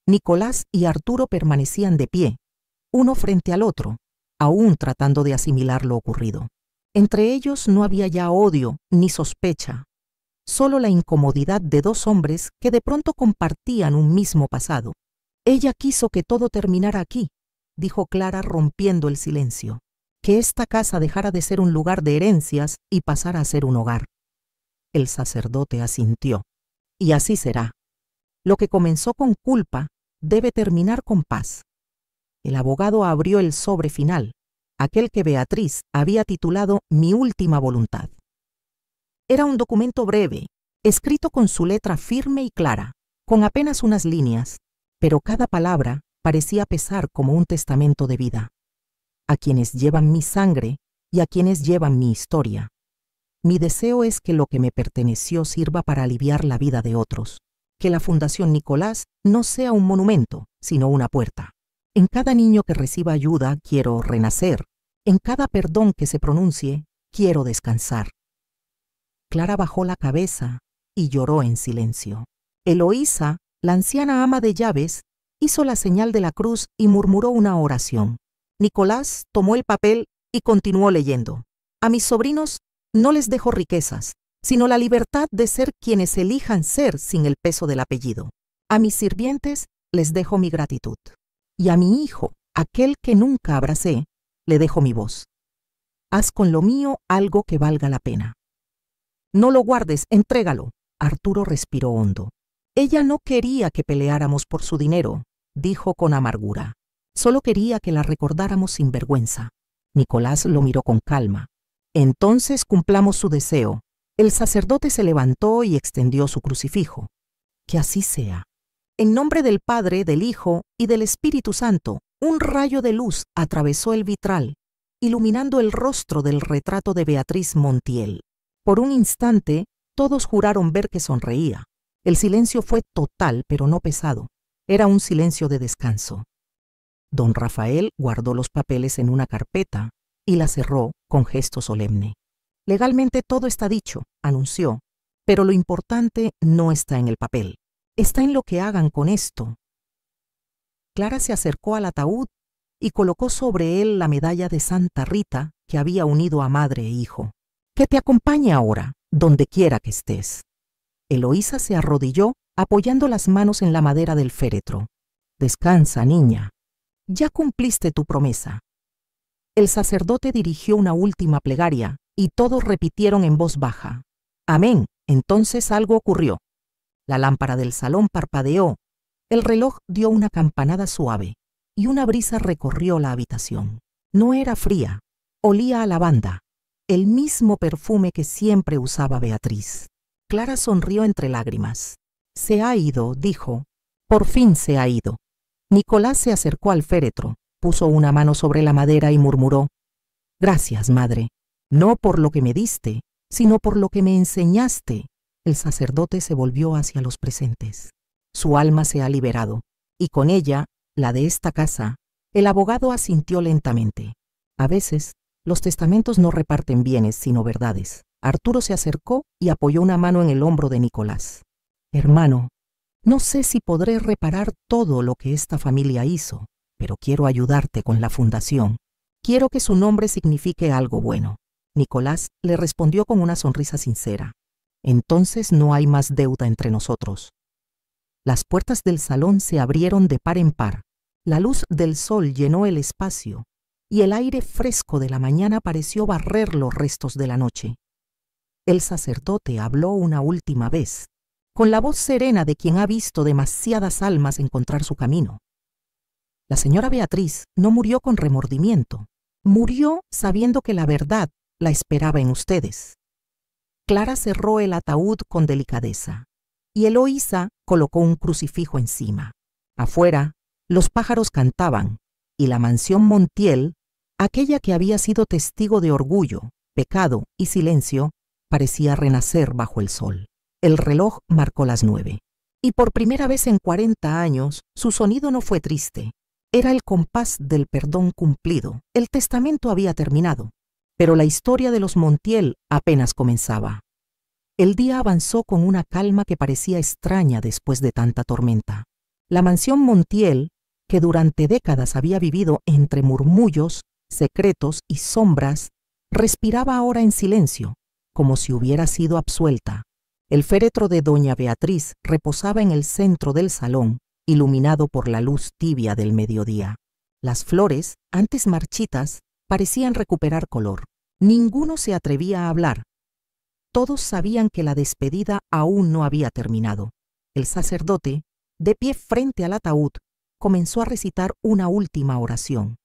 Nicolás y Arturo permanecían de pie, uno frente al otro, aún tratando de asimilar lo ocurrido. Entre ellos no había ya odio ni sospecha, solo la incomodidad de dos hombres que de pronto compartían un mismo pasado. «Ella quiso que todo terminara aquí», dijo Clara rompiendo el silencio, «que esta casa dejara de ser un lugar de herencias y pasara a ser un hogar». El sacerdote asintió. «Y así será. Lo que comenzó con culpa debe terminar con paz». El abogado abrió el sobre final, aquel que Beatriz había titulado Mi última voluntad. Era un documento breve, escrito con su letra firme y clara, con apenas unas líneas, pero cada palabra parecía pesar como un testamento de vida. «A quienes llevan mi sangre y a quienes llevan mi historia. Mi deseo es que lo que me perteneció sirva para aliviar la vida de otros, que la Fundación Nicolás no sea un monumento, sino una puerta. En cada niño que reciba ayuda quiero renacer, En cada perdón que se pronuncie, quiero descansar. Clara bajó la cabeza y lloró en silencio. Eloísa, la anciana ama de llaves, hizo la señal de la cruz y murmuró una oración. Nicolás tomó el papel y continuó leyendo. A mis sobrinos no les dejo riquezas, sino la libertad de ser quienes elijan ser sin el peso del apellido. A mis sirvientes les dejo mi gratitud. Y a mi hijo, aquel que nunca abracé, le dejo mi voz. Haz con lo mío algo que valga la pena. No lo guardes, entrégalo. Arturo respiró hondo. Ella no quería que peleáramos por su dinero, dijo con amargura. Solo quería que la recordáramos sin vergüenza. Nicolás lo miró con calma. Entonces cumplamos su deseo. El sacerdote se levantó y extendió su crucifijo. Que así sea. En nombre del Padre, del Hijo y del Espíritu Santo, un rayo de luz atravesó el vitral, iluminando el rostro del retrato de Beatriz Montiel. Por un instante, todos juraron ver que sonreía. El silencio fue total, pero no pesado. Era un silencio de descanso. Don Rafael guardó los papeles en una carpeta y la cerró con gesto solemne. Legalmente todo está dicho, anunció, pero lo importante no está en el papel. Está en lo que hagan con esto. Clara se acercó al ataúd y colocó sobre él la medalla de Santa Rita que había unido a madre e hijo. Que te acompañe ahora, donde quiera que estés. Eloísa se arrodilló, apoyando las manos en la madera del féretro. Descansa, niña. Ya cumpliste tu promesa. El sacerdote dirigió una última plegaria y todos repitieron en voz baja. Amén. Entonces algo ocurrió. La lámpara del salón parpadeó, el reloj dio una campanada suave y una brisa recorrió la habitación. No era fría, olía a lavanda, el mismo perfume que siempre usaba Beatriz. Clara sonrió entre lágrimas. Se ha ido, dijo. Por fin se ha ido. Nicolás se acercó al féretro, puso una mano sobre la madera y murmuró. Gracias, madre, no por lo que me diste, sino por lo que me enseñaste. El sacerdote se volvió hacia los presentes. Su alma se ha liberado, y con ella, la de esta casa. El abogado asintió lentamente. A veces, los testamentos no reparten bienes, sino verdades. Arturo se acercó y apoyó una mano en el hombro de Nicolás. Hermano, no sé si podré reparar todo lo que esta familia hizo, pero quiero ayudarte con la fundación. Quiero que su nombre signifique algo bueno. Nicolás le respondió con una sonrisa sincera. Entonces no hay más deuda entre nosotros. Las puertas del salón se abrieron de par en par. La luz del sol llenó el espacio y el aire fresco de la mañana pareció barrer los restos de la noche. El sacerdote habló una última vez, con la voz serena de quien ha visto demasiadas almas encontrar su camino. La señora Beatriz no murió con remordimiento, murió sabiendo que la verdad la esperaba en ustedes. Clara cerró el ataúd con delicadeza y Eloísa colocó un crucifijo encima. Afuera, los pájaros cantaban y la mansión Montiel, aquella que había sido testigo de orgullo, pecado y silencio, parecía renacer bajo el sol. El reloj marcó las 9 y por primera vez en 40 años su sonido no fue triste. Era el compás del perdón cumplido. El testamento había terminado, pero la historia de los Montiel apenas comenzaba. El día avanzó con una calma que parecía extraña después de tanta tormenta. La mansión Montiel, que durante décadas había vivido entre murmullos, secretos y sombras, respiraba ahora en silencio, como si hubiera sido absuelta. El féretro de doña Beatriz reposaba en el centro del salón, iluminado por la luz tibia del mediodía. Las flores, antes marchitas, parecían recuperar color. Ninguno se atrevía a hablar. Todos sabían que la despedida aún no había terminado. El sacerdote, de pie frente al ataúd, comenzó a recitar una última oración.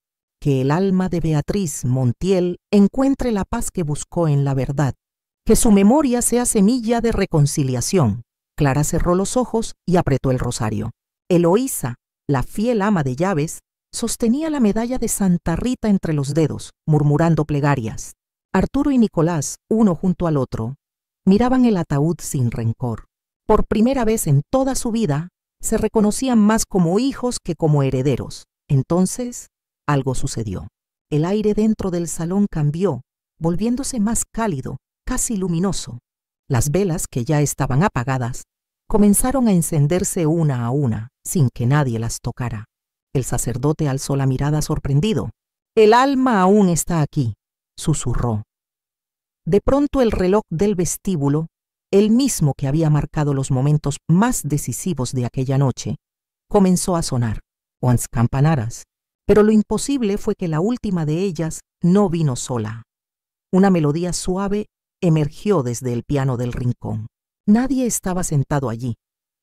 Que el alma de Beatriz Montiel encuentre la paz que buscó en la verdad. Que su memoria sea semilla de reconciliación. Clara cerró los ojos y apretó el rosario. Eloísa, la fiel ama de llaves, sostenía la medalla de Santa Rita entre los dedos, murmurando plegarias. Arturo y Nicolás, uno junto al otro, miraban el ataúd sin rencor. Por primera vez en toda su vida, se reconocían más como hijos que como herederos. Entonces, algo sucedió. El aire dentro del salón cambió, volviéndose más cálido, casi luminoso. Las velas, que ya estaban apagadas, comenzaron a encenderse una a una, sin que nadie las tocara. El sacerdote alzó la mirada sorprendido. «El alma aún está aquí», susurró. De pronto el reloj del vestíbulo, el mismo que había marcado los momentos más decisivos de aquella noche, comenzó a sonar, o las campanaras, pero lo imposible fue que la última de ellas no vino sola. Una melodía suave emergió desde el piano del rincón. Nadie estaba sentado allí.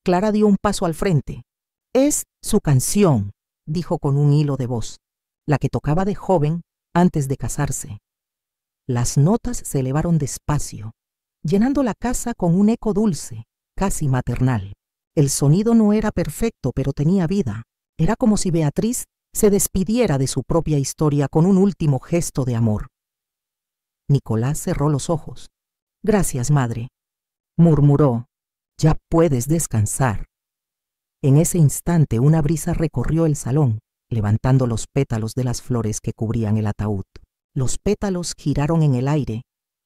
Clara dio un paso al frente. «Es su canción», dijo con un hilo de voz, la que tocaba de joven antes de casarse. Las notas se elevaron despacio, llenando la casa con un eco dulce, casi maternal. El sonido no era perfecto, pero tenía vida. Era como si Beatriz se despidiera de su propia historia con un último gesto de amor. Nicolás cerró los ojos. «Gracias, madre», murmuró. «Ya puedes descansar». En ese instante una brisa recorrió el salón, levantando los pétalos de las flores que cubrían el ataúd. Los pétalos giraron en el aire,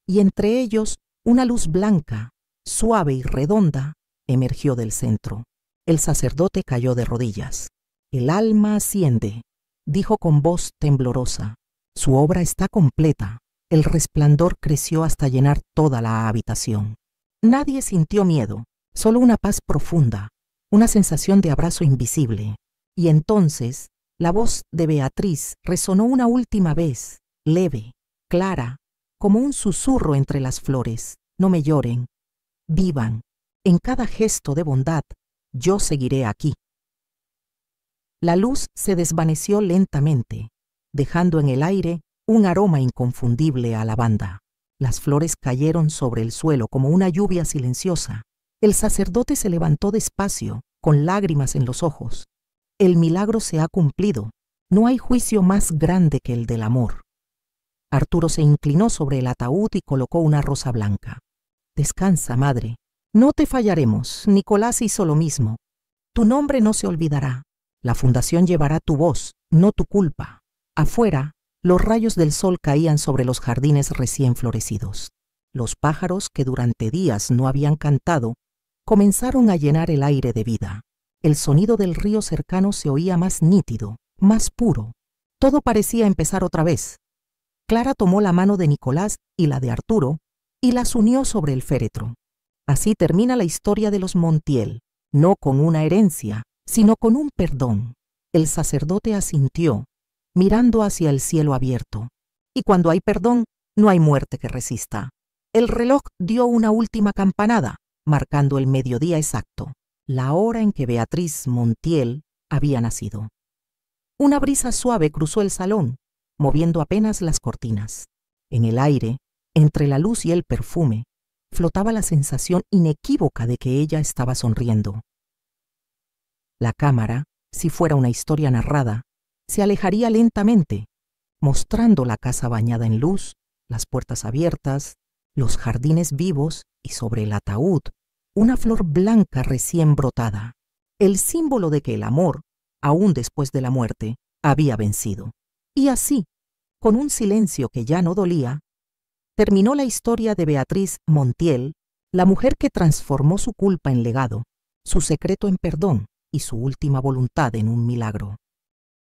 y entre ellos una luz blanca, suave y redonda, emergió del centro. El sacerdote cayó de rodillas. «El alma asciende», dijo con voz temblorosa. «Su obra está completa». El resplandor creció hasta llenar toda la habitación. Nadie sintió miedo, solo una paz profunda, una sensación de abrazo invisible. Y entonces la voz de Beatriz resonó una última vez, leve, clara, como un susurro entre las flores. «No me lloren, vivan. En cada gesto de bondad, yo seguiré aquí». La luz se desvaneció lentamente, dejando en el aire un aroma inconfundible a lavanda. Las flores cayeron sobre el suelo como una lluvia silenciosa. El sacerdote se levantó despacio, con lágrimas en los ojos. «El milagro se ha cumplido. No hay juicio más grande que el del amor». Arturo se inclinó sobre el ataúd y colocó una rosa blanca. «Descansa, madre. No te fallaremos. Nicolás hizo lo mismo. Tu nombre no se olvidará. La fundación llevará tu voz, no tu culpa». Afuera, los rayos del sol caían sobre los jardines recién florecidos. Los pájaros, que durante días no habían cantado, comenzaron a llenar el aire de vida. El sonido del río cercano se oía más nítido, más puro. Todo parecía empezar otra vez. Clara tomó la mano de Nicolás y la de Arturo y las unió sobre el féretro. Así termina la historia de los Montiel, no con una herencia, sino con un perdón. El sacerdote asintió, mirando hacia el cielo abierto. Y cuando hay perdón, no hay muerte que resista. El reloj dio una última campanada, marcando el mediodía exacto, la hora en que Beatriz Montiel había nacido. Una brisa suave cruzó el salón, moviendo apenas las cortinas. En el aire, entre la luz y el perfume, flotaba la sensación inequívoca de que ella estaba sonriendo. La cámara, si fuera una historia narrada, se alejaría lentamente, mostrando la casa bañada en luz, las puertas abiertas, los jardines vivos y sobre el ataúd una flor blanca recién brotada, el símbolo de que el amor, aún después de la muerte, había vencido. Y así, con un silencio que ya no dolía, terminó la historia de Beatriz Montiel, la mujer que transformó su culpa en legado, su secreto en perdón y su última voluntad en un milagro.